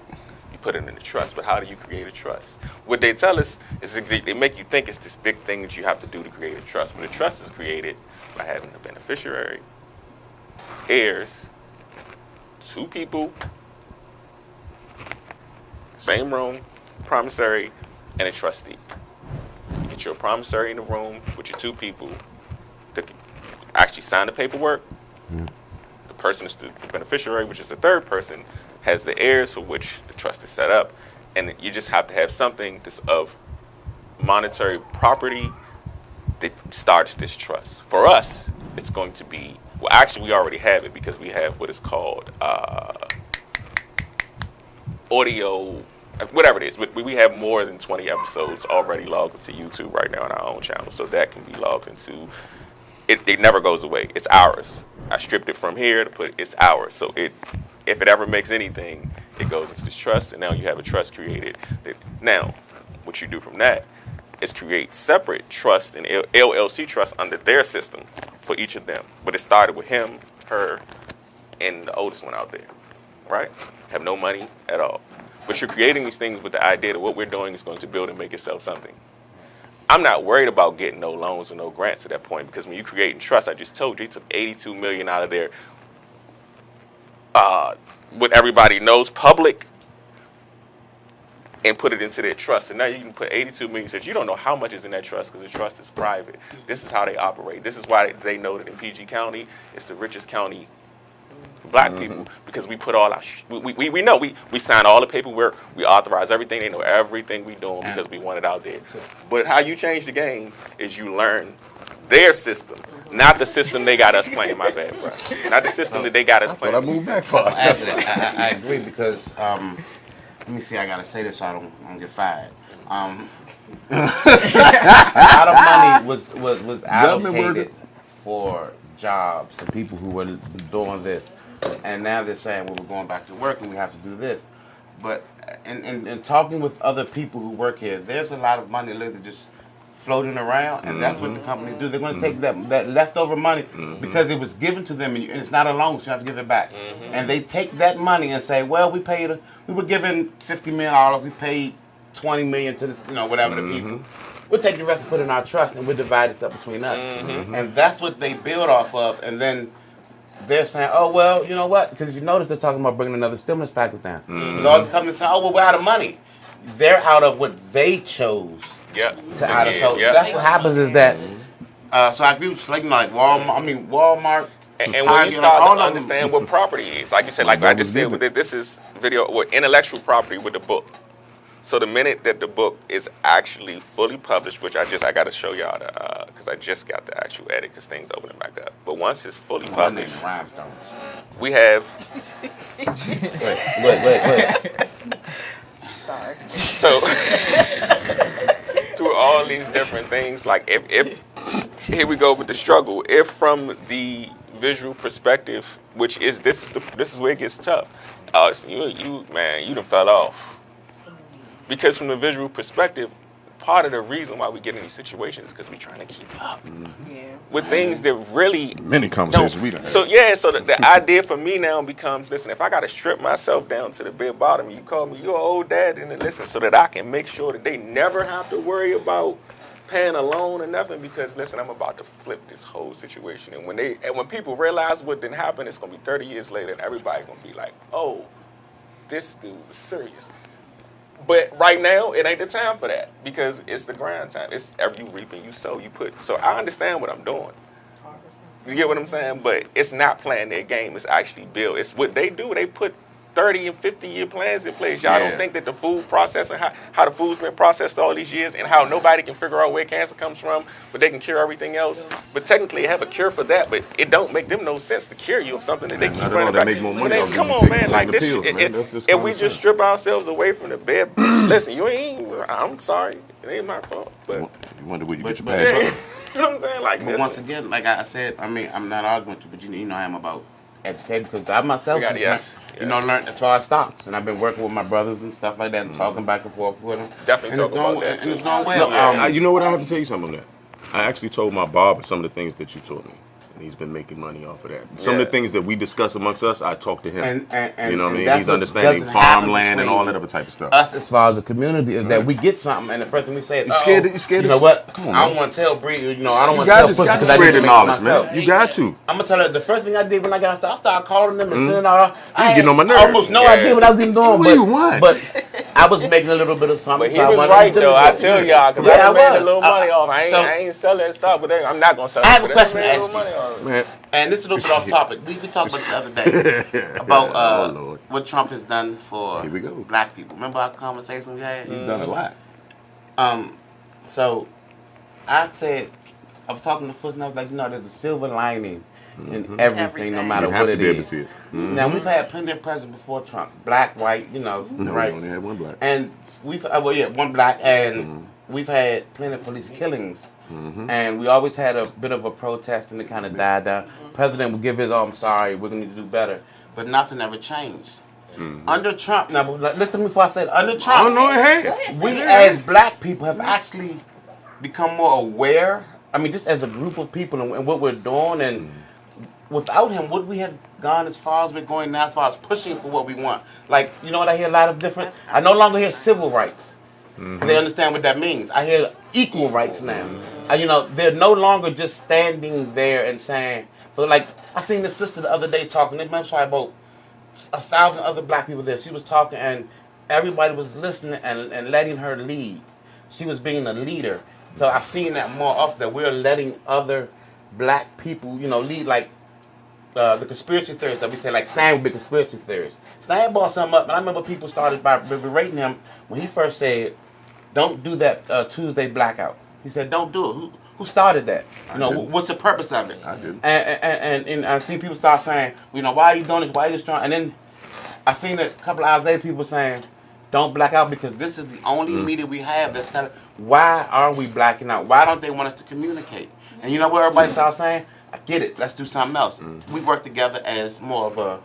Put it in the trust, but how do you create a trust? What they tell us is they make you think it's this big thing that you have to do to create a trust, but a trust is created by having a beneficiary, heirs, two people, same room, promissory, and a trustee. You get your promissory in the room with your two people to actually sign the paperwork. The person is the beneficiary, which is the third person, has the heirs for which the trust is set up, and you just have to have something that's of monetary property that starts this trust. For us, it's going to be, well, actually, we already have it because we have what is called audio, whatever it is. We have more than 20 episodes already logged into YouTube right now on our own channel, so that can be logged into. It never goes away. It's ours. I stripped it from here to put it's ours. So if it ever makes anything, it goes into this trust, and now you have a trust created. Now, what you do from that is create separate trust and LLC trust under their system for each of them. But it started with him, her, and the oldest one out there, right? Have no money at all. But you're creating these things with the idea that what we're doing is going to build and make itself something. I'm not worried about getting no loans or no grants at that point, because when you create trust, I just told you, he took $82 million out of there. What everybody knows, public, and put it into their trust. And now you can put $82 million. Says you don't know how much is in that trust because the trust is private. This is how they operate. This is why they know that in PG County, it's the richest county for black people, because we put all our we know we sign all the paperwork, we authorize everything. They know everything we doing because we want it out there. But how you change the game is you learn their system, not the system they got us playing. My bad, bro. Not the system that they got us playing. I moved back far. I agree because let me see. I gotta say this so I don't get fired. A lot of money was allocated for jobs and people who were doing this, and now they're saying, well, we're going back to work and we have to do this. But in talking with other people who work here, there's a lot of money literally just floating around, and that's what the companies do. They're going to take that leftover money because it was given to them, and it's not a loan, so you have to give it back. And they take that money and say, well, we were given $50 million, we paid $20 million to this, whatever the people. We'll take the rest and put it in our trust, and we'll divide it up between us. And that's what they build off of, and then they're saying, oh, well, you know what? Because if you notice, they're talking about bringing another stimulus package down. Because all the companies say, oh, well, we're out of money. They're out of what they chose. So that's what happens is that. So I agree with like Walmart. And when you start to understand what property is, like you said, like I just said, this is video with intellectual property with the book. So the minute that the book is actually fully published, which I got to show y'all because I just got the actual edit because things opening back up. But once it's fully published, we have. Wait. Sorry. So through all these different things, like if here we go with the struggle. If from the visual perspective, which is this is where it gets tough. You done fell off. Because from the visual perspective, part of the reason why we get in these situations is because we're trying to keep up with things that really many conversations we don't have. So the idea for me now becomes, listen, if I got to strip myself down to the bare bottom, you call me your old dad, and listen, so that I can make sure that they never have to worry about paying a loan or nothing. Because listen, I'm about to flip this whole situation, and when people realize what didn't happen, it's gonna be 30 years later, and everybody's gonna be like, oh, this dude was serious. But right now, it ain't the time for that because it's the grind time. It's you reap and you sow, you put. So I understand what I'm doing. You get what I'm saying? But it's not playing their game. It's actually build. It's what they do. They put 30 and 50-year plans in place. Y'all don't think that the food processing, how the food's been processed all these years and how nobody can figure out where cancer comes from, but they can cure everything else. But technically, they have a cure for that, but it don't make them no sense to cure you of something that they keep running back. They make more money. Come on, man. Like this, if we just strip ourselves away from the bed, listen, I'm sorry. It ain't my fault. But you wonder where you get your passion. You know what I'm saying? Like, but once again, like I said, I mean, I'm not arguing with you, but you know I am about educated because I myself, learned as far as stocks, and I've been working with my brothers and stuff like that, and talking back and forth with them. Definitely talking about that. And it's going well. You know what? I have to tell you something on that. I actually told my barber some of the things that you taught me. And he's been making money off of that. Some of the things that we discuss amongst us, I talk to him. And you know what I mean? He's understanding farmland and all that other type of stuff. Us, as far as the community, is that we get something, and the first thing we say is, you scared. You know what? Come on, I don't want to tell Bree. I don't want to tell Pussy because I didn't make knowledge, man. You got to. I'm gonna tell her the first thing I did when I got started, I started calling them and sending out. I getting on my nerves. Almost no idea what I was even doing. But I was making a little bit of something. But he was right though. I tell y'all, because I made a little money off. I ain't selling that stuff, but I'm not gonna sell it. I have a question to ask you. And this is a little bit off topic. We talked about the other day about what Trump has done for black people. Remember our conversation we had? He's done a lot. So I was talking to Foots and I was like, there's a silver lining in everything, no matter what it is. Now, we've had plenty of presidents before Trump. Black, white, right? We only had one black. And one black, and we've had plenty of police killings. And we always had a bit of a protest and it kind of died down. President would give his, I'm sorry, we're going to need to do better. But nothing ever changed. Under Trump, now listen to me before I say it. Under Trump, I don't know it has. We as black people have actually become more aware. I mean, just as a group of people and what we're doing. And without him, would we have gone as far as we're going now, as far as pushing for what we want? Like, you know what I hear a lot of different? I no longer hear civil rights. They understand what that means. I hear equal rights now. They're no longer just standing there and saying, I seen this sister the other day talking, there was probably about 1,000 other black people there. She was talking and everybody was listening and letting her lead. She was being a leader. So I've seen that more often, that we're letting other black people, lead, like the conspiracy theorists that we say, like Stan would be conspiracy theorists. Stan brought something up, and I remember people started by berating him when he first said, don't do that Tuesday blackout. He said, don't do it. Who started that? What's the purpose of it? I didn't. And I see people start saying, why are you doing this? Why are you strong? And then I seen a couple of hours later people saying, don't black out because this is the only media we have that's telling. Why are we blacking out? Why don't they want us to communicate? And you know what everybody starts saying? I get it. Let's do something else. We work together as more of a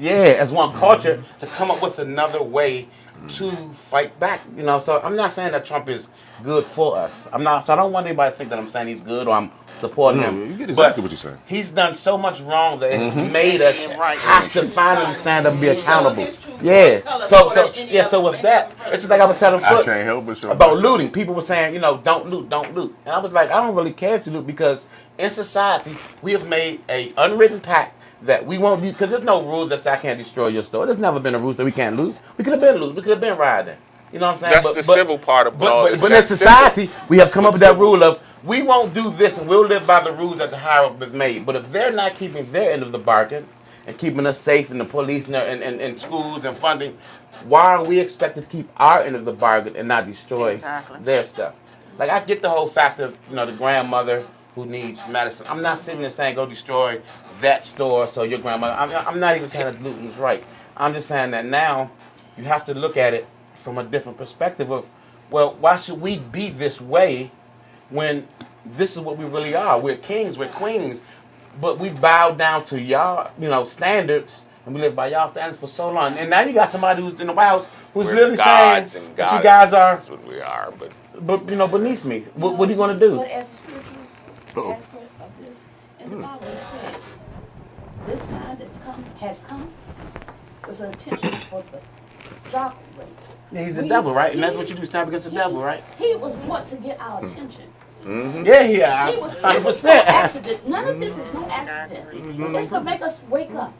as one culture to come up with another way to fight back. So I'm not saying that Trump is good for us. So I don't want anybody to think that I'm saying he's good or I'm supporting him. You get exactly what you're saying. He's done so much wrong that it's made us have to finally stand up and be accountable. So with that, it's just like I was telling Foots about looting. People were saying, don't loot, don't loot. And I was like, I don't really care if you loot because in society, we have made a unwritten pact that we won't be, because there's no rule that says I can't destroy your store. There's never been a rule that we can't loot. We could have been looting. We could have been rioting. You know what I'm saying? That's the civil part of all this. But in society, we have come up with that rule of we won't do this and we'll live by the rules that the higher up has made. But if they're not keeping their end of the bargain and keeping us safe and the police and schools and funding, why are we expected to keep our end of the bargain and not destroy their stuff? Like, I get the whole fact of, the grandmother who needs medicine. I'm not sitting there saying go destroy that store so your grandmother. I'm not even saying that looting is right. I'm just saying that now you have to look at it from a different perspective of, well, why should we be this way when this is what we really are? We're kings, we're queens, but we bowed down to y'all, standards, and we live by y'all standards for so long. And now you got somebody who's in the White House who's literally saying that you guys are. That's what we are, but beneath me. What are you going to do? But as a spiritual aspect of this, and the Bible says, this time has come with an attention for the dark race. Yeah, he's the devil, right? And that's what you do, stand against the devil, right? He was want to get our attention. Yeah, 100%. Accident. None of this is no accident. It's to make us wake up.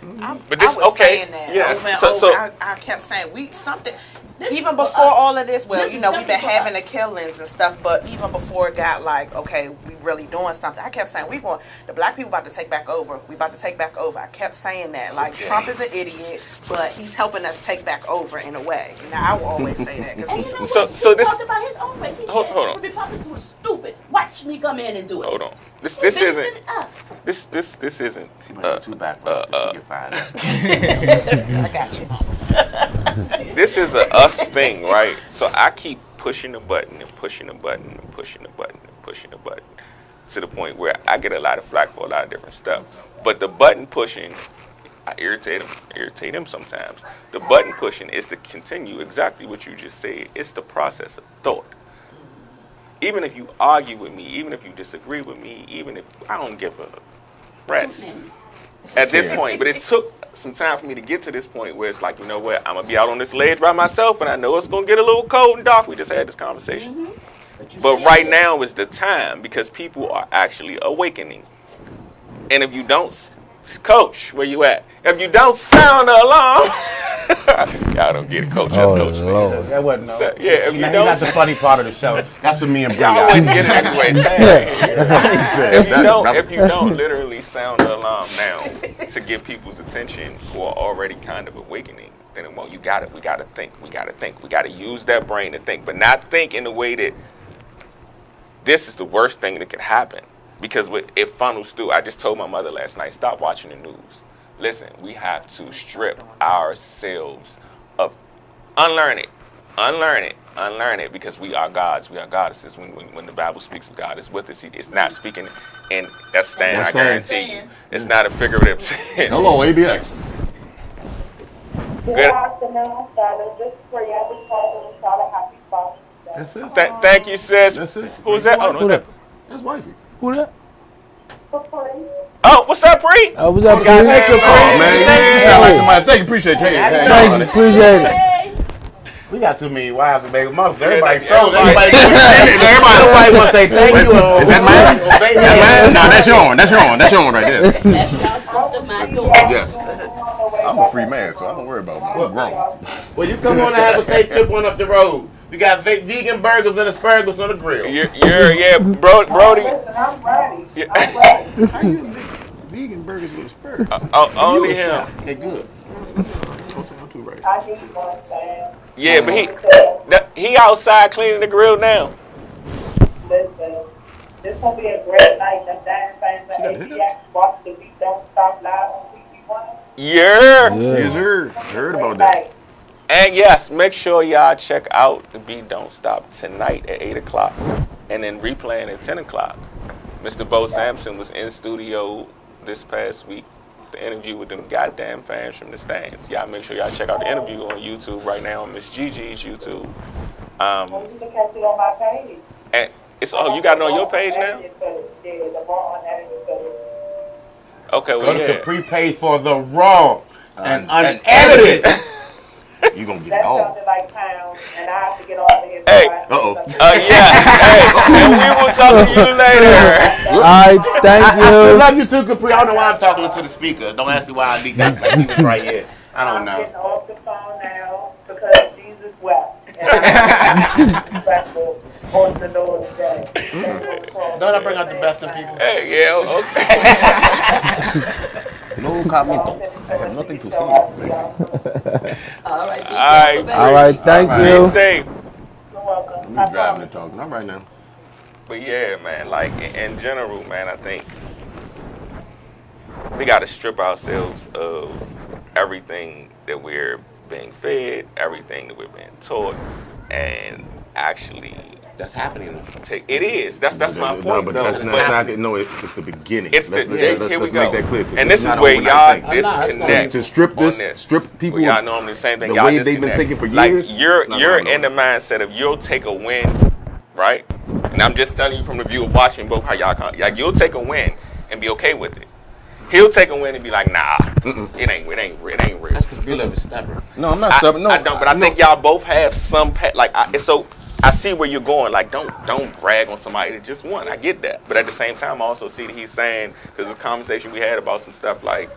But this I was okay? saying that. Yes. Over and So over. I kept saying something. This Even is before for us. all of this, well, This you is know, we've been definitely for having the us. killings and stuff, but even before it got like, okay, we really doing something, I kept saying, the black people about to take back over. We about to take back over. I kept saying that. Like, Trump is an idiot, but he's helping us take back over in a way. And I will always say that. Because And you know So- what? so he this- talked about his own race. He Hold said, on. the Republicans were stupid. Watch me come in and do it. hold on. This Who isn't benefited us? this isn't. She might be too backward. She get fired up. I got you. This is a us thing, right? So I keep pushing the button and pushing the button and pushing the button and pushing the button to the point where I get a lot of flack for a lot of different stuff. But the button pushing, I irritate him sometimes. The button pushing is to continue exactly what you just said. It's the process of thought. Even if you argue with me, even if you disagree with me, even if I don't give a rat's at this point, but it took some time for me to get to this point where it's like, you know what, I'm gonna be out on this ledge by myself, and I know it's gonna get a little cold and dark. We just had this conversation, but right now is the time because people are actually awakening. And if you don't, Coach, where you at? If you don't sound the alarm, y'all don't get it, Coach. That's Coach. Lord. That wasn't no. So, yeah, if you Now, don't, that's the funny part of the show. That's for me and Brie. y'all wouldn't get it anyway. That's If you don't literally sound the alarm now to get people's attention who are already kind of awakening, then well, we gotta think. We gotta use that brain to think, but not think in the way that this is the worst thing that could happen. Because it funnels through. I just told my mother last night, stop watching the news. Listen, we have to strip ourselves of, unlearn it, because we are gods, we are goddesses. When the Bible speaks of God is with us, it's not speaking in that stand, I guarantee you. It's not a figurative sense. Hello, ABX. Good afternoon, fellas. Just pray every time and shout a happy Father's Day. That's it. Thank you, sis. That's it. Who's that? Oh, Who no, that? That's wifey. Who that? oh, what's up, Bree? What's up, got Bree? that. Oh, man, you sound like somebody. Thank you, appreciate you. Hey, Thank you, appreciate it. We got too many wives and baby mothers. Yeah, Everybody that- froze. everybody- Everybody want to say thank you. Is that mine? No, that's your one. That's your one right there. That's your sister, my daughter. Yes. I'm a free man, so I don't worry about me. I'm grown. Well, you come on and have a safe trip on up the road. We got vegan burgers and asparagus on the grill. Brody. Listen, I'm ready. Yeah. I'm ready. How you mix vegan burgers with asparagus? Only him. Okay, good. Don't sound too right. I need one, man. Yeah, but he outside cleaning the grill now. Listen, this gonna be a great night. Them damn fans She got at a hiccup? ABX watch the beat Don't Stop live on TV1. Yeah. Yes, sir. Heard about that. And yes, make sure y'all check out the Beat Don't Stop tonight at 8 o'clock and then replaying at 10 o'clock. Mr. Bo Sampson was in studio this past week. The interview with them goddamn fans from the stands. Y'all make sure y'all check out the interview on YouTube right now on Miss Gigi's YouTube. Well, you can catch it on my page. And it's you got it on your page now? Yeah, the raw unedited footage. Okay, Go well to yeah. prepay for the raw and and unedited. You gonna get That it all. sounded like pounds, and I have to get off of here. Hey. Yeah. Hey, and we will talk to you later. All right, thank I still you. love you too, Capri. I don't know why I'm talking to the speaker. Don't ask me why I leaked that. Like he was right here. I don't I'm getting know. off the phone now because Jesus wept. And I'm respectful on the Lord's Day. Don't I bring out the best in people? Hey, yeah, okay. No comment. I have nothing to say. All right. All right, thank Be you. safe. You're welcome. I'm driving and talking. I'm right now. But yeah, man, like in general, man, I think we got to strip ourselves of everything that we're being fed, everything that we're being taught, and actually That's happening. take. It is. That's my No, point, but though. that's not. No, it's the beginning. It's let's here we make go. that clear. 'Cause And it's this is not where overnight y'all thing. disconnect. To strip on this, strip people. Well, y'all normally the same thing. The Y'all way they've been disconnect. thinking for like years, you're it's not you're gonna in the mindset of you'll take a win, right? And I'm just telling you from the view of watching both how y'all like you'll take a win and be okay with it. He'll take a win and be like, nah, it ain't real. That's because Bill is stubborn. No, I'm not stubborn. No, I don't. But I think y'all both have some so. I see where you're going. Like, don't brag on somebody that just won. I get that. But at the same time, I also see that he's saying, because the conversation we had about some stuff like,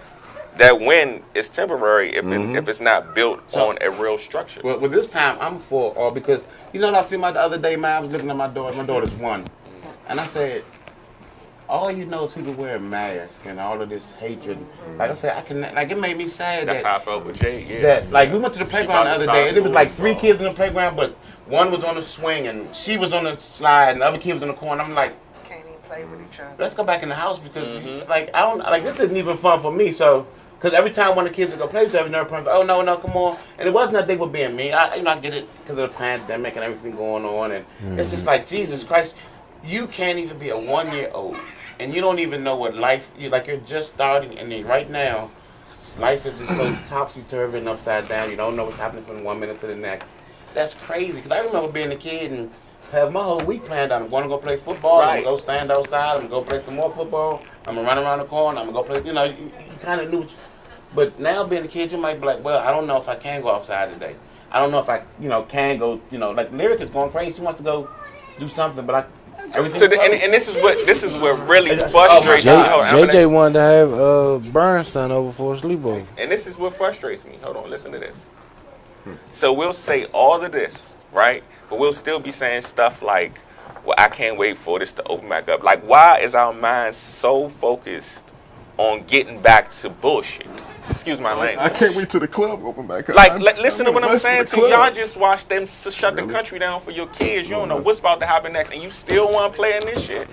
that win is temporary if it's not built on a real structure. Well, this time I'm for all because you know what I feel about the other day, man. I was looking at my daughter. My daughter's 1, and I said, all you know is people wearing masks and all of this hatred. Like I said, it made me sad. That's how I felt with Jay. Yeah. That like we went to the playground the other day, and it was like 3 kids in the playground, but one was on the swing and she was on the slide, and the other kid was in the corner. I'm like, can't even play with each other. Let's go back in the house because like I don't like this isn't even fun for me. So because every time one of the kids would go play with each other, another person, oh no, come on, and it wasn't that they were being mean. I get it because of the pandemic and everything going on, and it's just like Jesus Christ, you can't even be a 1-year-old. And you don't even know what life, you're just starting, and then right now, life is just so topsy-turvy and upside down. You don't know what's happening from one minute to the next. That's crazy, because I remember being a kid and have my whole week planned out. I'm going to go play football, I'm going to go stand outside, I'm going to go play some more football, I'm going to run around the corner, I'm going to go play, you kind of knew. But now being a kid, you might be like, well, I don't know if I can go outside today. I don't know if I, can go, like Lyric is going crazy. She wants to go do something, but and this is what really frustrates me. JJ wanted to have Burns' son over for a sleepover. And this is what frustrates me. Hold on, listen to this. So we'll say all of this, right? But we'll still be saying stuff like, well, I can't wait for this to open back up. Like, why is our mind so focused on getting back to bullshit? Excuse my language. I can't wait till the club open back up. Like, listen to what I'm saying to y'all. Just watch them shut the country down for your kids. You don't know what's about to happen next, and you still want to play in this shit.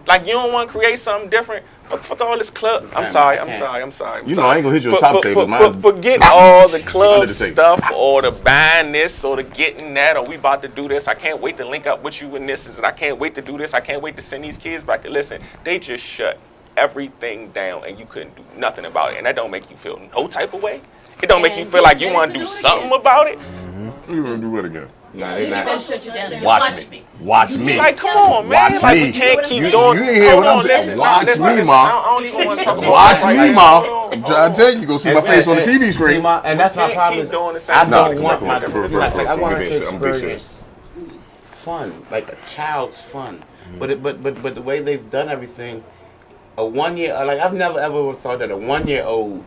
Like, you don't want to create something different. Fuck all this club. I'm sorry. You know I ain't gonna hit you on top table. Forget all the club stuff or the buying this or the getting that or we about to do this. I can't wait to link up with you in this. And I can't wait to do this. I can't wait to send these kids back to listen. They just shut everything down and you couldn't do nothing about it. And that don't make you feel no type of way. It don't make you feel like you want to do something about it. You want to do it again? Nah, they not. Shut you down. Watch me. Like, come on, man. Watch like, me. we can't keep doing. You ain't hear what I'm saying. Watch me, Ma. I don't even want to talk about Watch me, Ma. I'm trying to tell you, go see my face on the TV screen. And that's my problem. I don't want my I want to experience fun, like a child's fun. But the way they've done everything, a 1 year, like I've never ever thought that a 1-year-old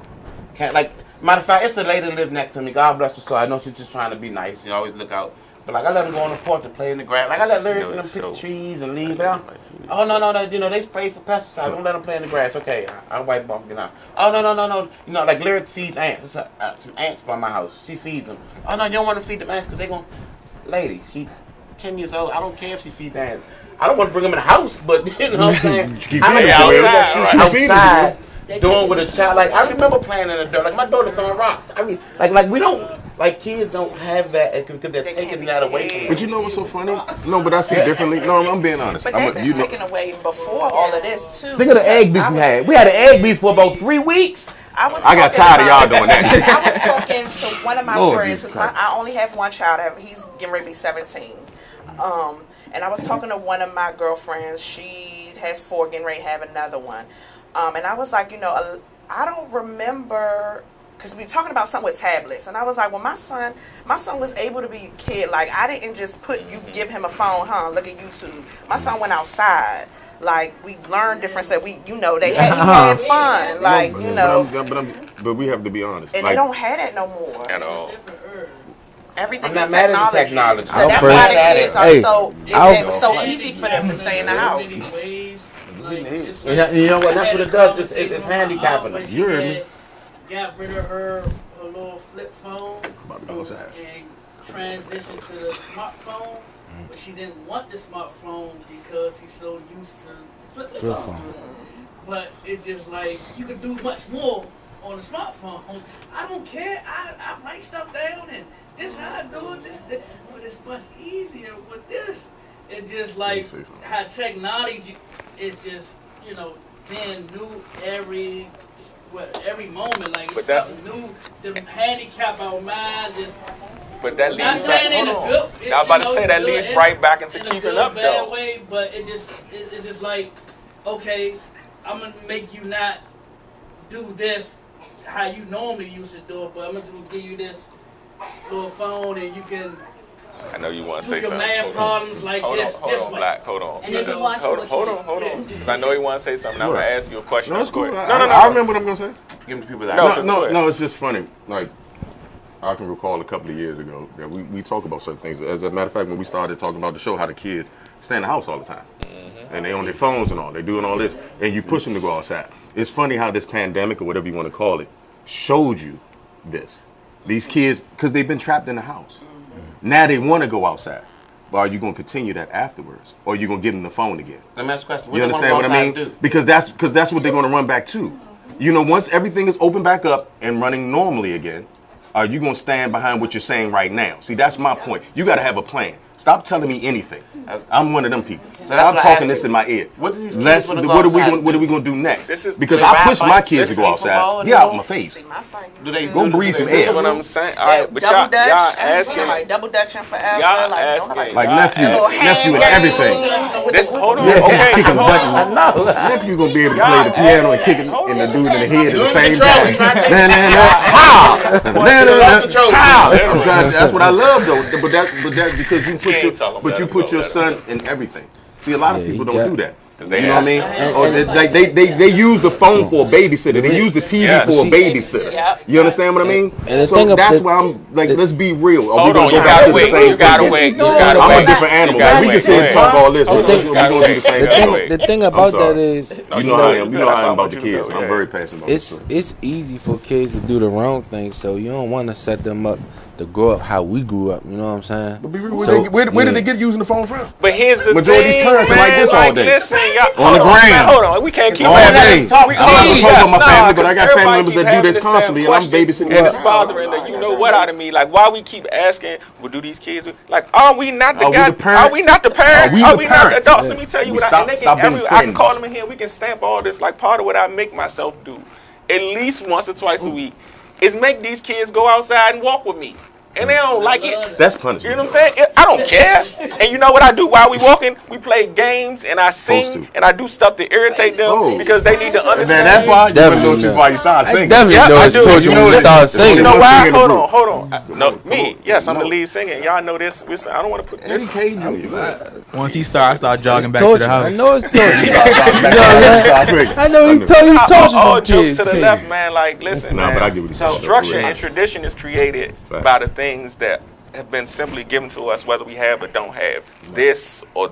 can't, like, matter of fact, it's the lady that lives next to me. God bless her soul. I know she's just trying to be nice. You always look out. But like I let her go on the porch to play in the grass. Like I let Lyric pick the trees and leaves out. Oh no, they spray for pesticides. Don't let them play in the grass. Okay, I'll wipe off and get out. Oh no. Like Lyric feeds ants. There's some ants by my house. She feeds them. Oh no, you don't want to feed them ants because they gonna. Lady, she 10 years old. I don't care if she feeds ants. I don't want to bring them in the house, but you know what I'm saying. She's outside doing with a child. Like I remember playing in the dirt. Like my daughter throwing rocks. I mean, like we don't. Like, kids don't have that because they're taking that away from them. But you know what's so funny? No, but I see it differently. No, I'm being honest. But they've been taken away before all of this, too. Think of the egg beef we had. We had an egg beef for about 3 weeks. I got tired of y'all doing that. I was talking to one of my friends. I only have one child. He's getting ready to be 17. And I was talking to one of my girlfriends. She has 4, getting ready to have another one. And I was like, I don't remember... Because we were talking about something with tablets. And I was like, well, my son was able to be a kid. Like, I didn't just give him a phone, look at YouTube. My son went outside. Like, we learned different stuff. He had fun. Like, But we have to be honest. And they don't have that no more. At all. Everything I'm not mad at the technology. So that's why the kids are it was so easy for them to stay in the house. You know what? That's what it does. It's handicapping us. You heard me. Got rid of her little flip phone and transitioned to the smartphone, but she didn't want the smartphone because he's so used to the flip phone. But it just like you could do much more on the smartphone. I don't care. I write stuff down and this how I do it. But it's much easier with this. It just like how technology is just being new every moment, like it's something new. The handicap our mind just. But that leads back. I was about to say that leads right back into keeping up, though. Way, but it's just like, okay, I'm gonna make you not do this how you normally used to do it, but I'm gonna give you this little phone and you can. I know you want to say something. Man problems like hold this. On, Black. Hold on. And then you watch hold on. I know you want to say something. I'm gonna ask you a question. No, it's cool. I remember what I'm gonna say. Give them people that. No. It's just funny. Like, I can recall a couple of years ago that we talk about certain things. As a matter of fact, when we started talking about the show, how the kids stay in the house all the time. And they on their phones and all. They doing all this. And you push them to go outside. It's funny how this pandemic, or whatever you want to call it, showed you this. These kids, because they've been trapped in the house. Now they want to go outside. But are you going to continue that afterwards? Or are you going to give them the phone again? Let me ask a question. You understand what I mean? Because that's what they're going to run back to. You know, once everything is open back up and running normally again, are you going to stand behind what you're saying right now? See, that's my point. You got to have a plan. Stop telling me anything. I'm one of them people. So stop talking this in my ear. What are we going to do next? Because I push my kids to go outside. Get out my face. Do they go breathe some air? That's what I'm saying. All right, but y'all asking, like double dutching forever. Y'all asking, like nephew and everything. Hold on, Nephew gonna be able to play the piano and kick it in the dude in the head at the same time. How? That's what I love though. But that's because you put your son in everything. See, a lot of people don't do that. You know what I mean? Or they use the phone for a babysitter. They use the TV for a babysitter. You understand what I mean? So that's why I'm like, let's be real. Hold on, you gotta wait. You gotta wait. I'm a different animal. We can sit and talk all this, but we're gonna do the same thing. The thing about that is, you know how I am. You know how I am about the kids. I'm very passionate about this. It's easy for kids to do the wrong thing, so you don't want to set them up to grow up how we grew up, you know what I'm saying? But where did they get using the phone from? But here's the majority thing, of these parents are like this all day. Listen, on the ground. Hold on, we can't keep all day. I'm not opposed on my family, but I got family everybody members that do this constantly, and I'm babysitting. And it's bothering that you know what out of me. Like, why we keep asking, well, do these kids, like, are we not the guys? Are we not the parents? Are we not the adults? Let me tell you what I can call them in here. We can stamp all this. Like, part of what I make myself do, at least once or twice a week, is make these kids go outside and walk with me. And they don't like it. That's punishment. You know what I'm saying? I don't care. And you know what I do while we walking? We play games and I sing and I do stuff to irritate them because they need to understand. Man, that part you wouldn't go too far. You start singing. I told you when you start singing. You know why? Hold on. No, me. Yes, I'm the lead singer. Y'all know this. I don't want to put this. Once he starts, I start jogging back to the house. I know it's I know he told you. All jokes to the left, man. Like, listen, man. Structure and tradition is created by the things that have been simply given to us, whether we have or don't have this or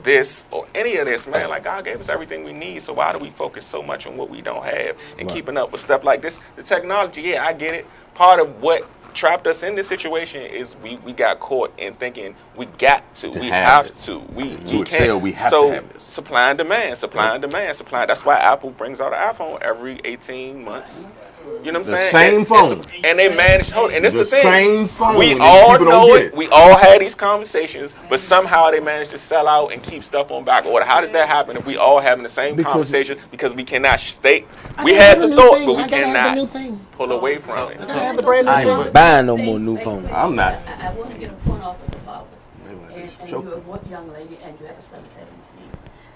any of this, man. Like, God gave us everything we need, so why do we focus so much on what we don't have and keeping up with stuff like this? The technology, yeah, I get it. Part of what trapped us in this situation is we got caught in thinking we got to, we have to, we excel, we have to have this. Supply and demand. That's why Apple brings out an iPhone every 18 months. You know what I'm saying? Same phone. And they manage, and this is the thing. Same phone. We all know it. We all had these conversations, but somehow they manage to sell out and keep stuff on back order. How does that happen if we all having the same conversation? Because we cannot state. We had the thought, but we cannot pull away from it. I ain't buying no more new phones. I'm not. I want to get a point off of the fathers. And you're a young lady and you have a son 17.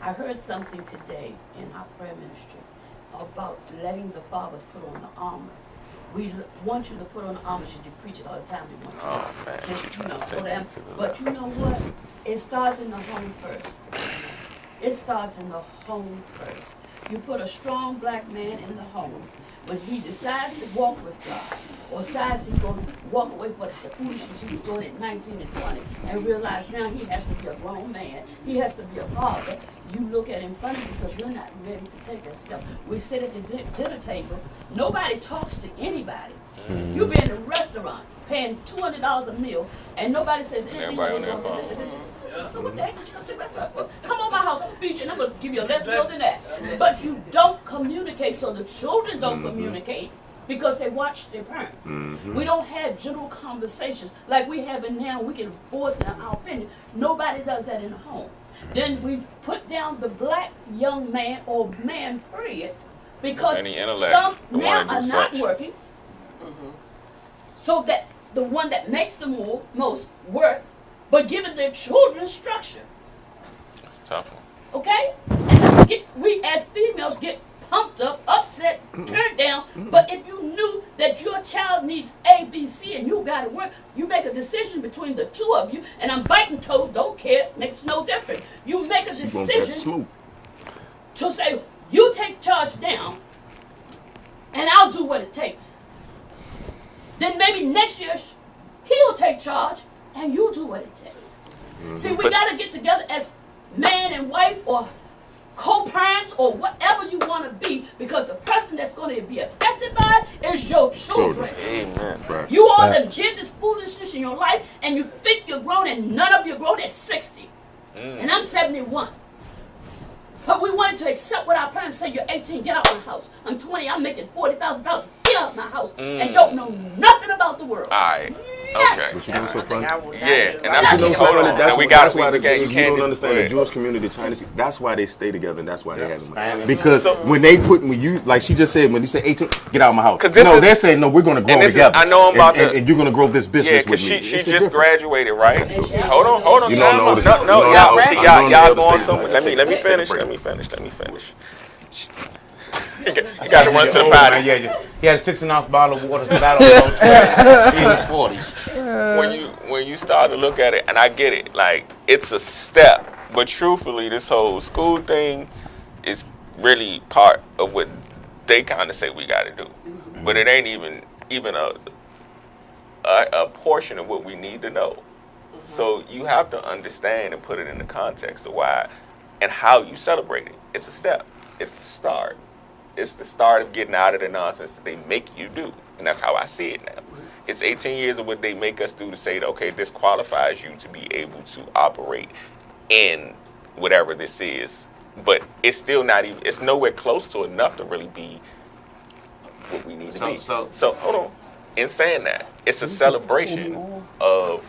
I heard something today in our prayer ministry about letting the fathers put on the armor. We want you to put on the armor. You preach it all the time. We want you to, but you know what? It starts in the home first. It starts in the home first. You put a strong black man in the home. When he decides to walk with God, or decides he's going to walk away from the foolishness he was doing at 19 and 20, and realize now he has to be a grown man, he has to be a father, you look at him funny because you're not ready to take that step. We sit at the dinner table, nobody talks to anybody. You be in a restaurant paying $200 a meal, and nobody says anything. Everybody on their phone. So what the heck did you come to the restaurant? Well, come on my house, I'm gonna feed you, and I'm gonna give you less meals than that. But you don't communicate, so the children don't communicate because they watch their parents. We don't have general conversations like we have it now. We can voice our opinion. Nobody does that in the home. Then we put down the black young man or man, period, because some now are not working. So that the one that makes the most work, but giving their children structure. That's a tough one. Okay? And we as females get pumped up, upset, turned down. But if you knew that your child needs A, B, C, and you got to work, you make a decision between the two of you, and I'm biting toes, don't care, makes no difference. You make a decision to say, you take charge down, and I'll do what it takes. Then maybe next year he'll take charge and you do what it takes. See, we got to get together as man and wife or co-parents or whatever you want to be, because the person that's going to be affected by it is your children. Amen. You all that did this foolishness in your life and you think you're grown, and none of you are grown at 60. And I'm 71. But we wanted to accept what our parents say. You're 18, get out of my house. I'm 20, I'm making $40,000. Get out of my house and don't know nothing about the world. All right. Okay. But you know so funny? Yeah, and that's You know so funny? That's why you don't understand the Jewish community, Chinese. That's why they stay together, and that's why they have them. Because when you, like she just said, when you say 18, get out of my house. No, they're saying no, we're going to grow together. I know I'm about and you're going to grow this business with me. Yeah, because she just graduated, right? Hold on. You don't know this. No, y'all going somewhere. Let me finish. You got to run to the body. He had a 16-ounce bottle of water. In his 40s. When you start to look at it, and I get it, like it's a step, but truthfully, this whole school thing is really part of what they kind of say we got to do, but it ain't even a portion of what we need to know. So you have to understand and put it in the context of why and how you celebrate it. It's a step. It's the start. It's the start of getting out of the nonsense that they make you do. And that's how I see it now. It's 18 years of what they make us do to say, okay, this qualifies you to be able to operate in whatever this is. But it's still not even, it's nowhere close to enough to really be what we need to be. So hold on. In saying that, it's a celebration of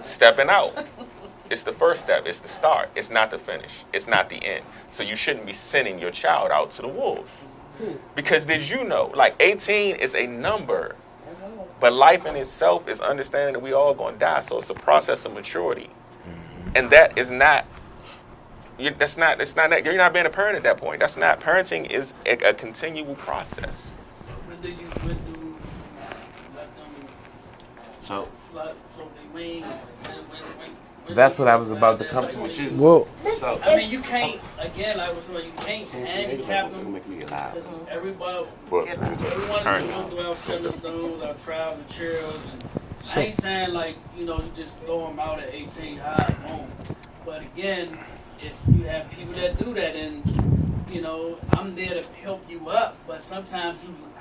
stepping out. It's the first step. It's the start. It's not the finish. It's not the end. So you shouldn't be sending your child out to the wolves. Because did you know, like 18 is a number, but life in itself is understanding that we all going to die. So it's a process of maturity. And that is not, you're not being a parent at that point. That's not, parenting is a continual process. When do you let them float their wings? That's what I was about to come to with you. Well, so I mean, you can't, again, like I was saying, you can't handicap them. Because everyone is going through our stepping stones, our trials and trials. And I ain't saying like, you just throw them out at 18, won't. But again, if you have people that do that, and I'm there to help you up. But sometimes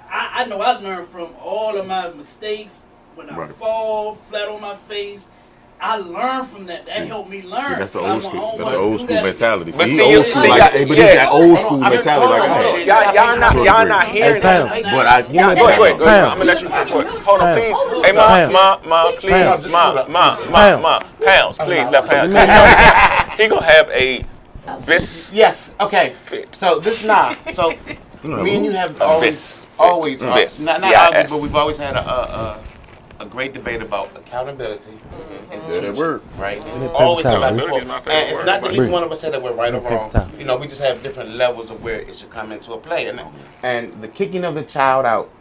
I know I learned from all of my mistakes when I fall flat on my face. I learned from that. That helped me learn. See, that's the old school. That's the old school mentality. But See, old school, but it's that old school mentality. Y'all not hearing that. But go ahead. I'm gonna let you report. Hold on, please. Hey, ma, please, ma, pounds, please, left pounds. He gonna have a bis. Yes. Okay. So this so me and you have always not argued, but we've always had a great debate about accountability and teaching, right? We've always done that before. And it's not that either one of us said that we're right or wrong. We just have different levels of where it should come into a play. And the kicking of the child out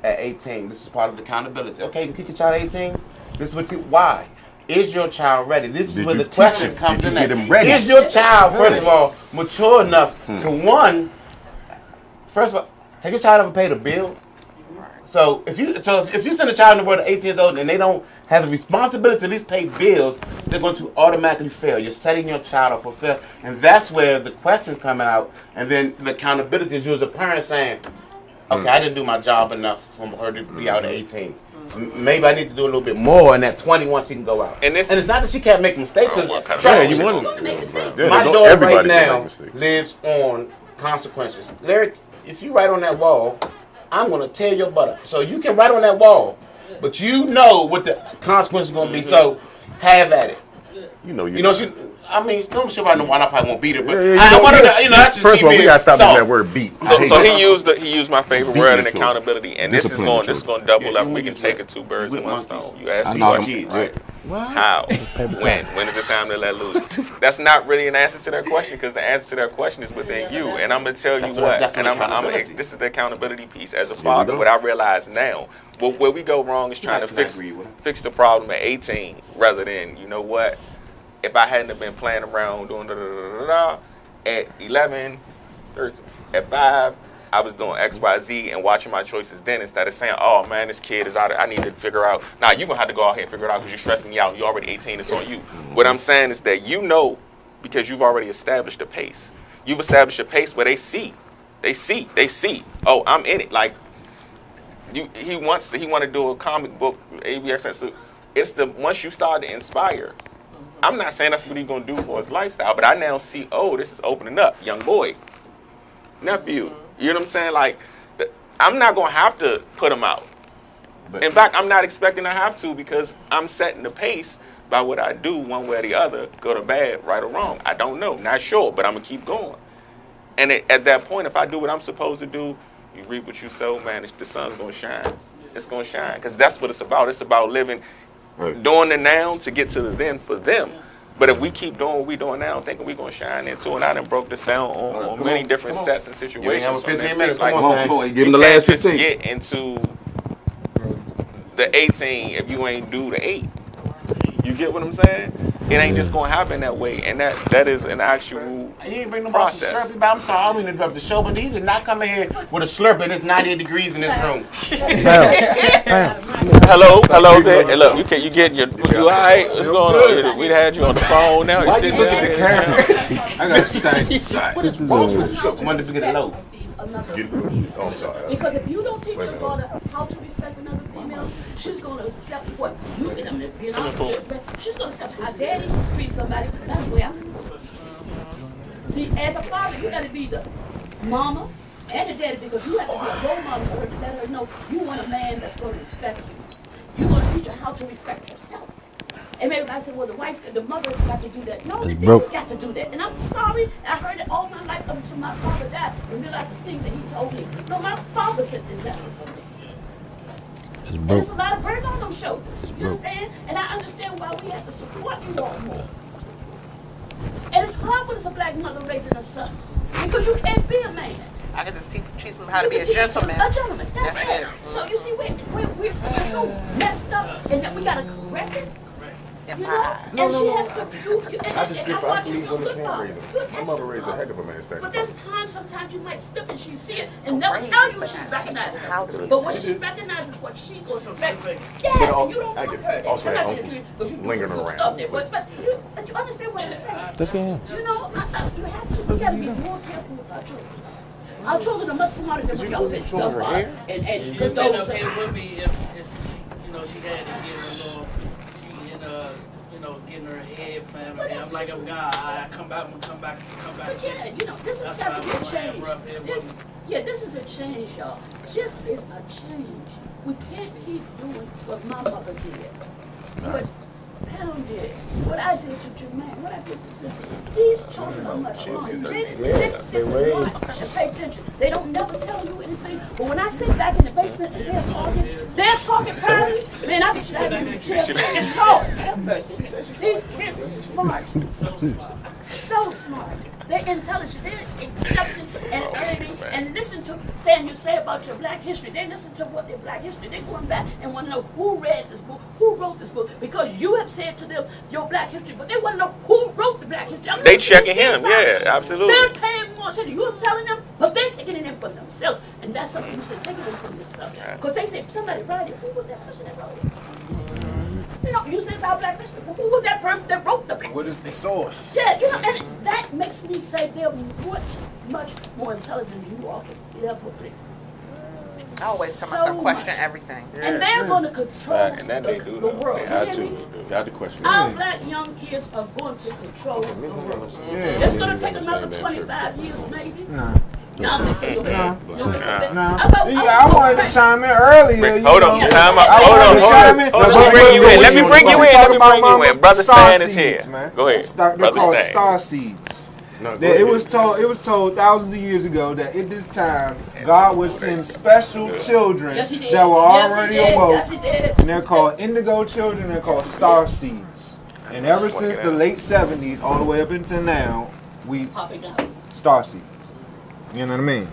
at 18, this is part of the accountability. Okay, you kick your child at 18. This is why? Is your child ready? This is where the question comes in. Is your child, first of all, mature enough to first of all, have your child ever paid a bill? So if you send a child in the world at 18 years old and they don't have the responsibility to at least pay bills, they're going to automatically fail. You're setting your child up for failure. And that's where the questions coming out. And then the accountability is you as a parent saying, okay, I didn't do my job enough for her to be out at 18. Maybe I need to do a little bit more, and at 21 she can go out. And it's not that she can't make mistakes, because my daughter right now lives on consequences. Larry, if you write on that wall, I'm going to tear your butt up. So you can write on that wall, but you know what the consequences are going to be. So have at it. Don't show right on the wall. I probably won't beat her, but I want to. That's just first of all, we gotta stop using that word beat. So he used my favorite word in accountability, and this is going to double up. We can take it 2 birds in 1 stone. You asked me question, right? How? When is the time to let loose? That's not really an answer to that question, because the answer to that question is within you. And I'm gonna tell you what. And this is the accountability piece as a father. What I realize now, where we go wrong is trying to fix the problem at 18, rather than if I hadn't have been playing around doing at 11, 13, at 5, I was doing X, Y, Z and watching my choices then instead of saying, oh man, this kid is out. I need to figure out. Nah, you're going to have to go out here and figure it out because you're stressing me out. You're already 18. It's on you. What I'm saying is that you know because you've already established a pace. You've established a pace where they see. Oh, I'm in it. Like, he want to do a comic book, ABX. So it's once you start to inspire. I'm not saying that's what he's going to do for his lifestyle, but I now see, oh, this is opening up. Young boy, nephew. You know what I'm saying? Like, I'm not going to have to put him out. In fact, I'm not expecting to have to because I'm setting the pace by what I do one way or the other, good or bad, right or wrong. I don't know, not sure, but I'm going to keep going. And at that point, if I do what I'm supposed to do, you reap what you sow, man, the sun's going to shine. It's going to shine because that's what it's about. It's about living, doing the now to get to the then for them. But if we keep doing what we're doing now, thinking we're going to shine into it, I done broke this down on many different sets and situations. You 15 minutes. Like, Come on, give him the last 15. Get into the 18 if you ain't do the 8. You get what I'm saying? It ain't just gonna happen that way, and that is an actual You ain't bring no process. Slurpee, but I'm sorry, I don't mean to interrupt the show, but he did not come in here with a Slurpee. It's 98 degrees in this room. Hello there. Hey, look, you get your, you all right? What's going on? We had you on the phone now. Why You you sitting look at the there. camera? I got to shot. What is wrong with you? I wanted to get it low. Oh, I'm sorry. Because if you don't teach your daughter how to respect another female, she's going to accept what you get them to be honest with you. She's going to accept how daddy treats somebody. That's the way I'm seeing it. See, as a father, you got to be the mama and the daddy because you have to be a role model for her to let her know you want a man that's going to respect you. You're going to teach her how to respect herself. And everybody said, well, the mother got to do that. No, the daddy got to do that. And I'm sorry, I heard it all my life up until my father died and realized the things that he told me. No, my father said this out for me. And there's a lot of burden on them shoulders. You understand? And I understand why we have to support you all more. And it's hard when it's a black mother raising a son. Because you can't be a man. I can just teach them how to be a gentleman. A gentleman, that's it. So you see, we're so messed up and that we got to correct it. You know? And she has to prove you. I believe women can't raise them. My mother raised a heck of a man. But there's times, sometimes you might slip and she see it and never tell you what she's recognizing. But what she recognizes what she goes to recognize. Yes, and you don't want her. Also had uncles lingering around. But you understand what I'm saying? You know, you have to. We got to be more careful with our children. Our children are much smarter than we know. And good those with me if you know she had to get a little. Getting her head playing her head. I'm like, I'm gone. I come back. But yeah, you know, this has got to be a change. This is a change, y'all. This is a change. We can't keep doing what my mother did. What Pound did. What I did to Jermaine. What I did to Cynthia. These children are much smarter. They sit and watch and pay attention. They don't never tell you anything. But when I sit back in the basement and they're talking proudly, man, I'm slapping in the chest. Lord, have mercy. These kids are smart. So smart. They're intelligent. They're acceptance and earning and listen to Stan you say about your black history. They listen to what their black history. They're going back and want to know who read this book, who wrote this book, because you have said to them your black history, but they want to know who wrote the black history. They checking him, yeah, absolutely. They're paying more attention. You're telling them, but they're taking it in for themselves, and that's something you said, take it in for yourself. Because they say if somebody wrote it, who was that person that wrote it? You know, you say it's our black history, but who was that person that wrote the black? What is the source? Yeah, you know, and that makes me say they're much more intelligent than you all can ever be. I always tell myself, question everything. And they're going to control the world. They had to. They had to question. Our black young kids are going to control the world. It's going to take another 25 years, maybe. I wanted to chime in earlier. Hold on, time out. Hold on. Let me bring you in. Brother Stan is here. Go ahead. They're called star seeds. It was told thousands of years ago that at this time God would send special children that were already awoke, and they're called indigo children. They're called star seeds. And ever since the late 70s, all the way up until now, we star seeds. You know what I mean?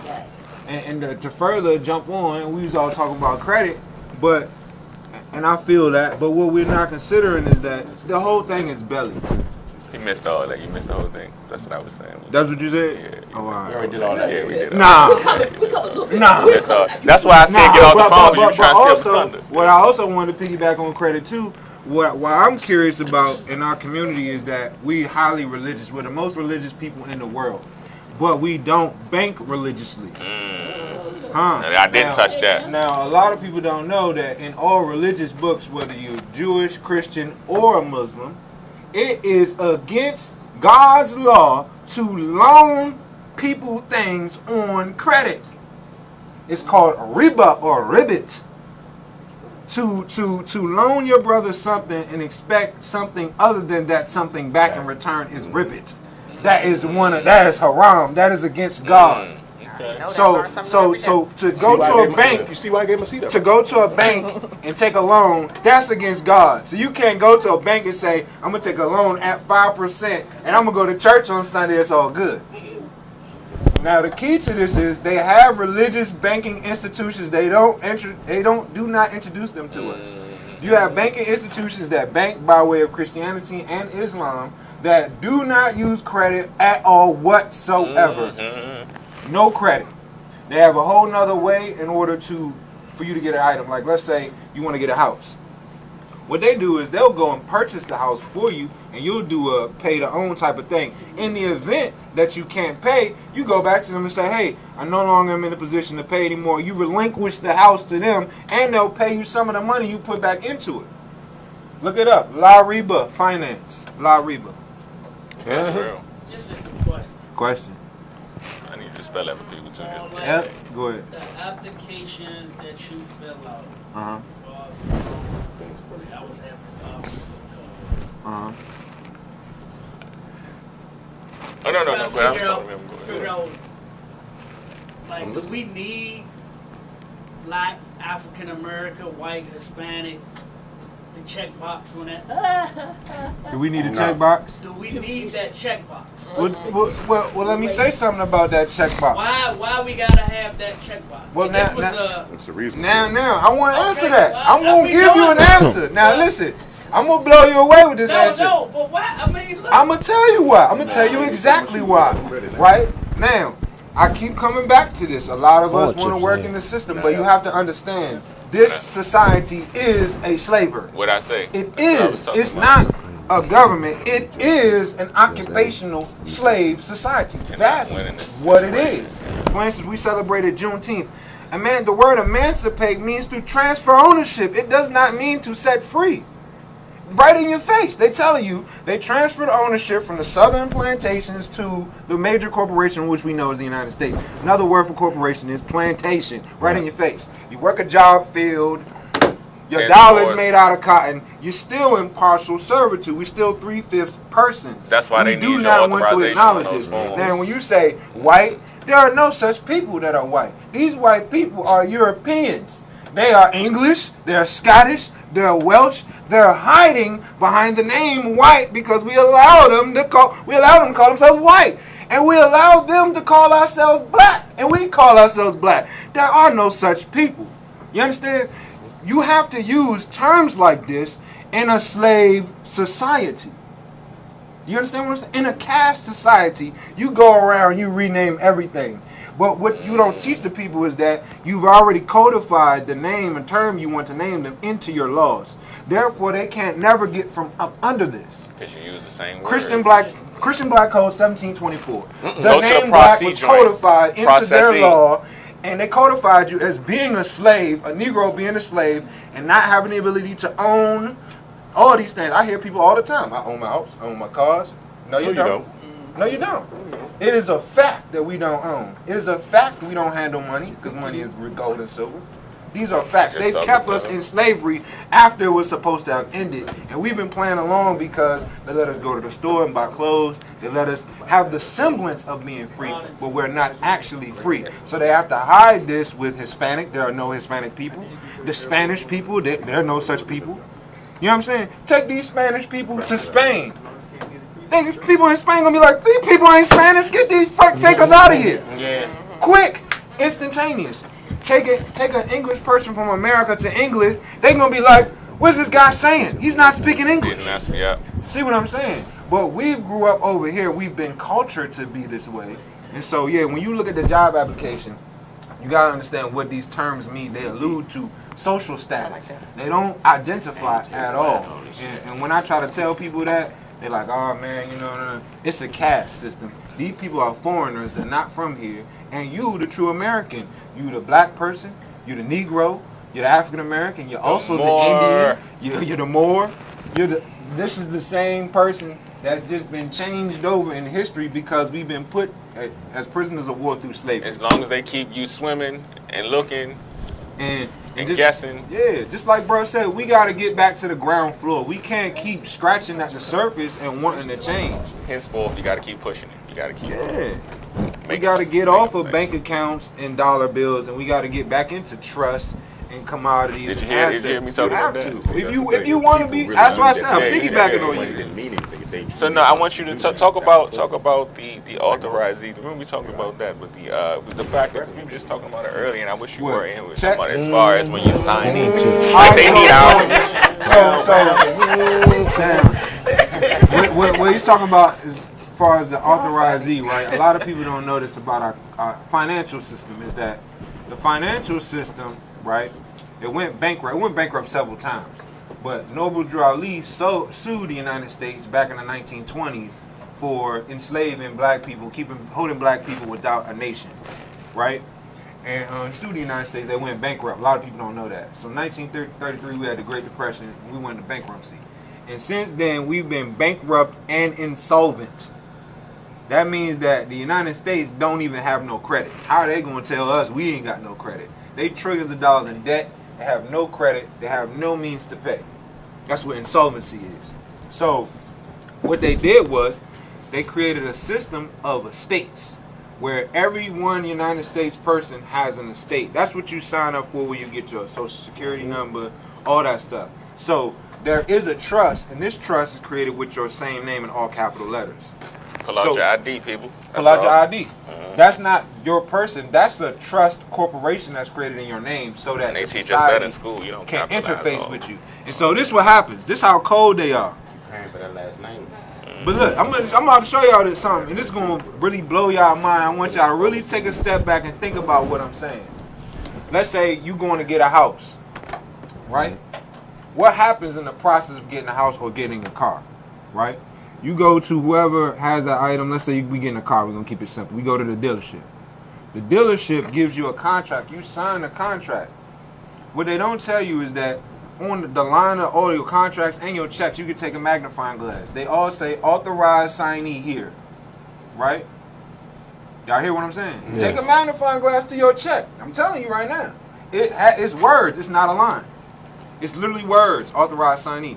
Yes. And to further jump on, we was all talking about credit, and I feel that, but what we're not considering is that the whole thing is belly. You missed all that. You missed the whole thing. That's what I was saying. That's what you said? Yeah. Oh, wow. We already did all that. Yeah, we did. Nah. We covered a little bit. Nah. That's why I said get off the phone. You trying to steal the thunder. What I also wanted to piggyback on credit too. What I'm curious about in our community is that we highly religious. We're the most religious people in the world, but we don't bank religiously. I didn't touch that. Now, a lot of people don't know that in all religious books, whether you're Jewish, Christian, or a Muslim, it is against God's law to loan people things on credit. It's called riba or ribbit. To loan your brother something and expect something other than that something back in return is ribbit. That is haram. That is against God. So to go to a bank, you see why I gave him a seat up? To go to a bank and take a loan, that's against God. So you can't go to a bank and say, I'm gonna take a loan at 5% and I'm gonna go to church on Sunday. It's all good. Now the key to this is they have religious banking institutions. Do not introduce them to us. You have banking institutions that bank by way of Christianity and Islam that do not use credit at all whatsoever. No credit. They have a whole nother way in order for you to get an item. Like let's say you want to get a house. What they do is they'll go and purchase the house for you and you'll do a pay to own type of thing. In the event that you can't pay, you go back to them and say, hey, I no longer am in a position to pay anymore. You relinquish the house to them and they'll pay you some of the money you put back into it. Look it up. La Riba Finance. La Riba. That's real. Just a Question. I need to spell that for people too. Yep. Go ahead. The applications that you fill out. I was having this Oh, no. Go ahead. I was telling him. Figure out, like, do we need Black, African American, white, Hispanic, the checkbox on that? Do we need a checkbox? Do we need that checkbox? Well, let me say something about that checkbox. Why we gotta have that checkbox? Well, That's the reason. Now, I want to answer that. I'm gonna give you an answer. Now, listen, I'm gonna blow you away with this answer. No, but why? I mean, look. I'm gonna tell you why. I'm gonna tell you exactly why. Right now, I keep coming back to this. A lot of us want to work in the system, but you have to understand. This society is a slavery. What'd I say? It is. It's not a government. It is an occupational slave society. That's what it is. For instance, we celebrated Juneteenth. And man, the word emancipate means to transfer ownership. It does not mean to set free. Right in your face. They tell you they transferred ownership from the southern plantations to the major corporation, which we know is the United States. Another word for corporation is plantation. Right in your face. You work a job field. Your dollar's made out of cotton. You're still in partial servitude. We're still 3/5 persons. That's why they need your do not want to authorization acknowledge on this. those forms. Now, when you say white, there are no such people that are white. These white people are Europeans. They are English. They're Scottish. They're Welsh. They're hiding behind the name white because we allow them to call themselves white. And we allow them to call ourselves black. And we call ourselves black. There are no such people. You understand? You have to use terms like this in a slave society. You understand what I'm saying? In a caste society, you go around, you rename everything. But what you don't teach the people is that you've already codified the name and term you want to name them into your laws. Therefore, they can't never get from up under this. Because you use the same word. Christian Black Code 1724. The name black was codified into their law, and they codified you as being a slave, a Negro being a slave, and not having the ability to own all these things. I hear people all the time. I own my house, I own my cars. No, you don't. No, you don't. It is a fact that we don't own. It is a fact we don't handle money, because money is gold and silver. These are facts. They've kept us in slavery after it was supposed to have ended. And we've been playing along because they let us go to the store and buy clothes. They let us have the semblance of being free, but we're not actually free. So they have to hide this with Hispanic. There are no Hispanic people. The Spanish people, there are no such people. You know what I'm saying? Take these Spanish people to Spain. These people in Spain gonna be like, these people ain't Spanish. Get these fakers out of here. Yeah. Quick, instantaneous. Take an English person from America to English. They gonna be like, what's this guy saying? He's not speaking English. Yeah. See what I'm saying? But we grew up over here. We've been cultured to be this way. And so, yeah, when you look at the job application, you got to understand what these terms mean. They allude to social status. They don't identify at all. And when I try to tell people that, they're like, oh, man, you know, it's a caste system. These people are foreigners. They're not from here. And you, the true American, you the black person, you the Negro, you're the African American, you're also the Indian, you're the Moor. This is the same person that's just been changed over in history because we've been put as prisoners of war through slavery. As long as they keep you swimming and looking and just, guessing. Yeah, just like bro said, we got to get back to the ground floor. We can't keep scratching at the surface and wanting to change. Henceforth, you got to keep pushing it. You got to keep we got to get off of bank accounts and dollar bills, and we got to get back into trust and commodities and assets. Did you hear me talking about that? If you want to be, that's why I said I'm piggybacking on you. So no, I want you to talk about the authorizee. Remember we talking about that with the fact that we were just talking about it earlier, and I wish you were in here. We were talking about it as far as when you sign in, like they need out. What he's talking about is, as far as the authorizee, right? A lot of people don't know this about our financial system. Is that the financial system, right? It went bankrupt. It went bankrupt several times. But Noble Drew Ali sued the United States back in the 1920s for enslaving black people, holding black people without a nation, right? And sued the United States. They went bankrupt. A lot of people don't know that. So in 1933, we had the Great Depression. We went into bankruptcy. And since then, we've been bankrupt and insolvent. That means that the United States don't even have no credit. How are they going to tell us we ain't got no credit? They trillions of dollars in debt. They have no credit. They have no means to pay. That's what insolvency is. So what they did was they created a system of estates where every one United States person has an estate. That's what you sign up for when you get your social security number, all that stuff. So there is a trust, and this trust is created with your same name in all capital letters. Pull out your ID, people. Pull out your ID. That's not your person. That's a trust corporation that's created in your name so that they teach us that in school. You don't can interface with you. And so this what happens. This how cold they are. Paying for that last name. But look, I'm about to show y'all this something, and this is gonna really blow y'all mind. I want y'all to really take a step back and think about what I'm saying. Let's say you going to get a house, right? What happens in the process of getting a house or getting a car, right? You go to whoever has that item. Let's say we get in a car. We're going to keep it simple. We go to the dealership. The dealership gives you a contract. You sign a contract. What they don't tell you is that on the line of all your contracts and your checks, you can take a magnifying glass. They all say authorized signee here, right? Y'all hear what I'm saying? Yeah. Take a magnifying glass to your check. I'm telling you right now. It's words. It's not a line. It's literally words, authorized signee.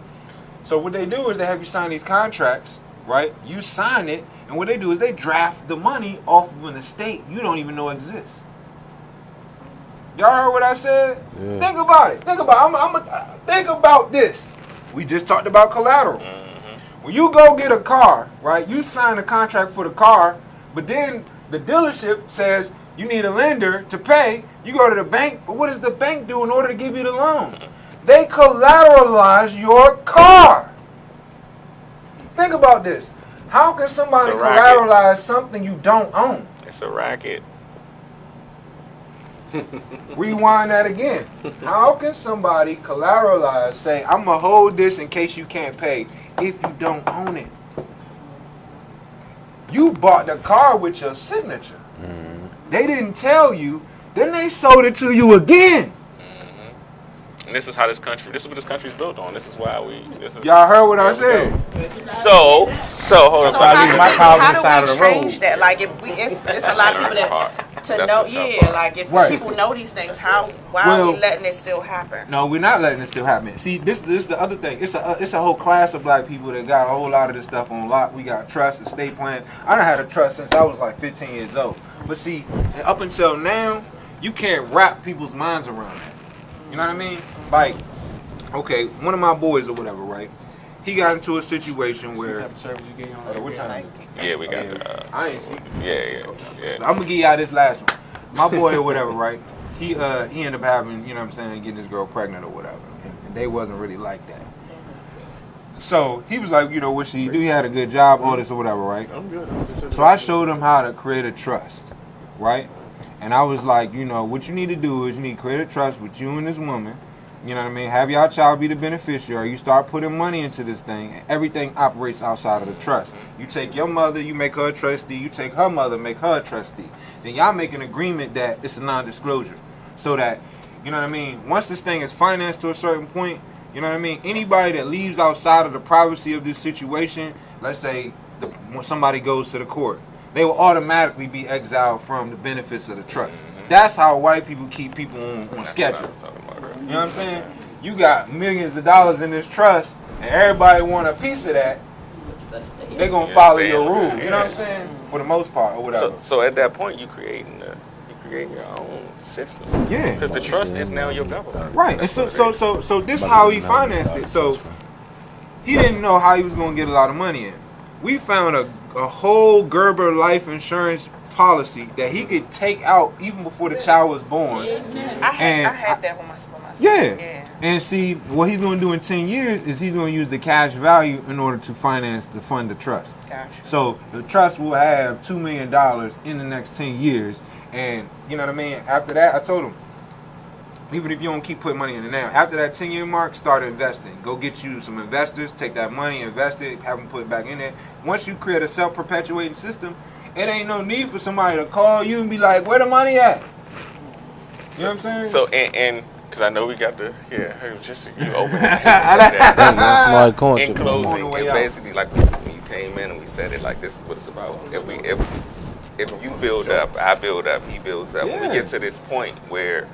So what they do is they have you sign these contracts, right? You sign it, and what they do is they draft the money off of an estate you don't even know exists. Y'all heard what I said? Yeah. Think about it. Think about this. We just talked about collateral. When you go get a car, right? You sign a contract for the car, but then the dealership says you need a lender to pay. You go to the bank, but what does the bank do in order to give you the loan? They collateralize your car. Think about this. How can somebody collateralize something you don't own? It's a racket. Rewind that again. How can somebody collateralize, say, I'm going to hold this in case you can't pay, if you don't own it? You bought the car with your signature. They didn't tell you, then they sold it to you again. And this is how this is what this country is built on. This is why y'all heard what I said. So hold on. How do we change that? Like, if it's a lot of people that know, like if people know these things, why are we letting it still happen? No, we're not letting it still happen. See, this is the other thing. It's a whole class of black people that got a whole lot of this stuff on lock. We got trust, estate plan. I done had a trust since I was like 15 years old. But see, up until now, you can't wrap people's minds around that. You know what I mean? Like, okay, one of my boys or whatever, right? He got into a situation where. What time is it? Yeah, we got the. I ain't seen it. Yeah. I'm gonna give y'all this last one. My boy or whatever, right? He ended up having, you know what I'm saying, getting his girl pregnant or whatever, and they wasn't really like that. So he was like, you know, what should he do? He had a good job, all this or whatever, right? I'm good. So I showed him how to create a trust, right? And I was like, you know, what you need to do is you need to create a trust with you and this woman. You know what I mean? Have y'all child be the beneficiary. You start putting money into this thing, and everything operates outside of the trust. You take your mother, you make her a trustee. You take her mother, make her a trustee. Then y'all make an agreement that it's a non-disclosure. So that, you know what I mean? Once this thing is financed to a certain point, you know what I mean? Anybody that leaves outside of the privacy of this situation, let's say when somebody goes to the court, they will automatically be exiled from the benefits of the trust. That's how white people keep people on schedule. You know what I'm saying? You got millions of dollars in this trust, and everybody want a piece of that. They're gonna follow your rules. You know what I'm saying? For the most part, or whatever. So at that point, you creating your own system. Yeah. Because the trust is now your government. Right. And so this how he financed it. So he didn't know how he was gonna get a lot of money in. We found a whole Gerber life insurance policy that he could take out even before the child was born. I had that with myself. Yeah. And see, what he's going to do in 10 years is he's going to use the cash value in order to fund the trust. Gotcha. So the trust will have $2 million in the next 10 years. And, you know what I mean? After that, I told him, even if you don't keep putting money in it now, after that 10-year mark, start investing. Go get you some investors, take that money, invest it, have them put it back in there. Once you create a self-perpetuating system, it ain't no need for somebody to call you and be like, where the money at? You know what I'm saying? So, and because I know we got the, it was just, you opened it. In closing, and basically, like when you came in and we said it, like, this is what it's about. If you build up, I build up, he builds up. When we get to this point where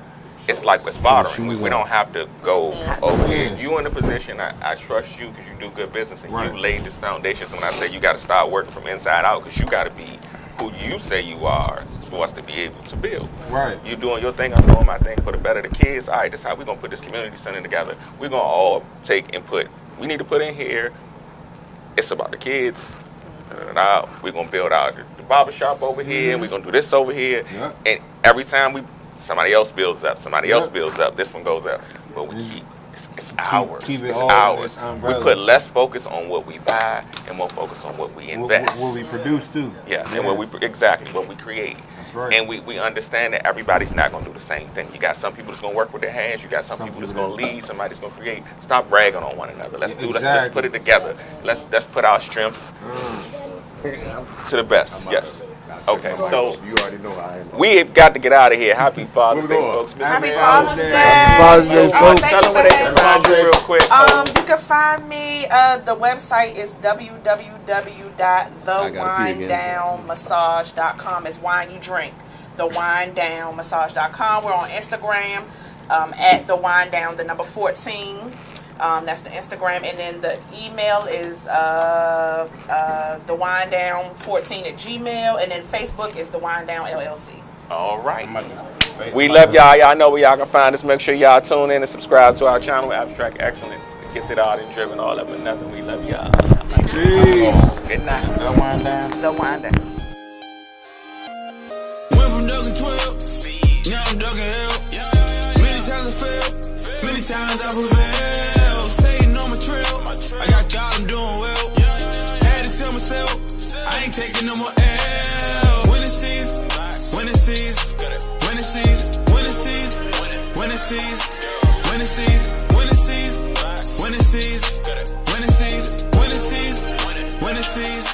it's like it's bartering. We don't have to go over here. You in a position, I trust you because you do good business and you laid this foundation. So when I say you got to start working from inside out because you got to be who you say you are for us to be able to build. Right. You doing your thing, I'm doing my thing for the better of the kids. All right, this is how we're going to put this community center together. We're going to all take input. We need to put in here, it's about the kids. We're going to build out the barbershop over here, and we're going to do this over here. Yeah. And every time somebody else builds up, somebody else builds up, this one goes up. But we keep, it's ours. It's ours. We put less focus on what we buy and more focus on what we invest. What we produce too. Yes, and what we create. That's right. And we understand that everybody's not going to do the same thing. You got some people that's going to work with their hands. You got some people that's going to lead. Somebody's going to create. Stop bragging on one another. Let's put it together. Let's put our strengths to the best. Yes. Okay, so you already know I am. We got to get out of here. Happy Father's Day, folks. Happy Father's Day. Father's Day, folks. Tell them where they can find you real quick. You can find me. The website is www.thewinedownmassage.com. It's wine you drink. Thewinedownmassage.com. We're on Instagram at thewinedown, the number 14. That's the Instagram, and then the email is thewinedown14@gmail, and then Facebook is thewinedown LLC. All right. We love y'all. Y'all know where y'all can find us. Make sure y'all tune in and subscribe to our channel, Abstrakt Xcilence. Gifted, art, and driven, all up and nothing. We love y'all. Good night. The Wine Down. The Wine Down. Went from ducking 12, now I'm ducking hell. Many times I failed, many times I prevailed. Satan on my trail, I got God, I'm doing well. Had to tell myself, I ain't taking no more L. When it sees, when it sees, when it sees, when it sees, when it sees, when it sees, when it sees, when it sees, when it sees, when it sees, when it sees,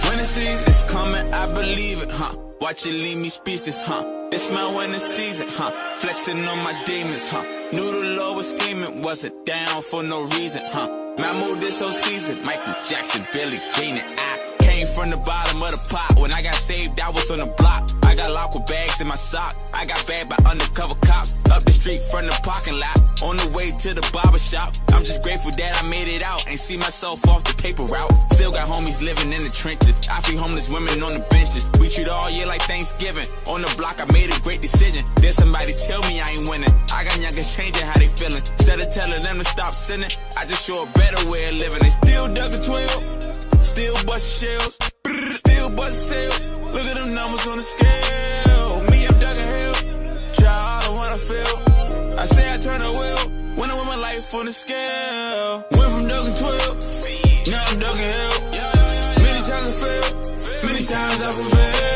when it sees, it's coming, I believe it, huh? Watch it leave me speechless, huh? It's my winning season, huh? Flexing on my demons, huh? Knew the Lord was scheming, wasn't down for no reason, huh? My mood this whole season, Michael Jackson, Billie Jean, and I came from the bottom of the pot. When I got saved, I was on the block. I got locked with bags in my sock. I got bagged by undercover cops. Up the street from the parking lot. On the way to the barber shop. I'm just grateful that I made it out. Ain't see myself off the paper route. Still got homies living in the trenches. I feed homeless women on the benches. We treat all year like Thanksgiving. On the block, I made a great decision. Then somebody tell me I ain't winning. I got youngers changing how they feeling. Instead of telling them to stop sinning, I just show a better way of living. They still ducking 12. Still bustin' shells, still bustin' sales. Look at them numbers on the scale. Me, I'm ducking hell. Try all the one I feel. I say I turn a wheel when I win my life on the scale. Went from ducking 12. Many times I prevailed.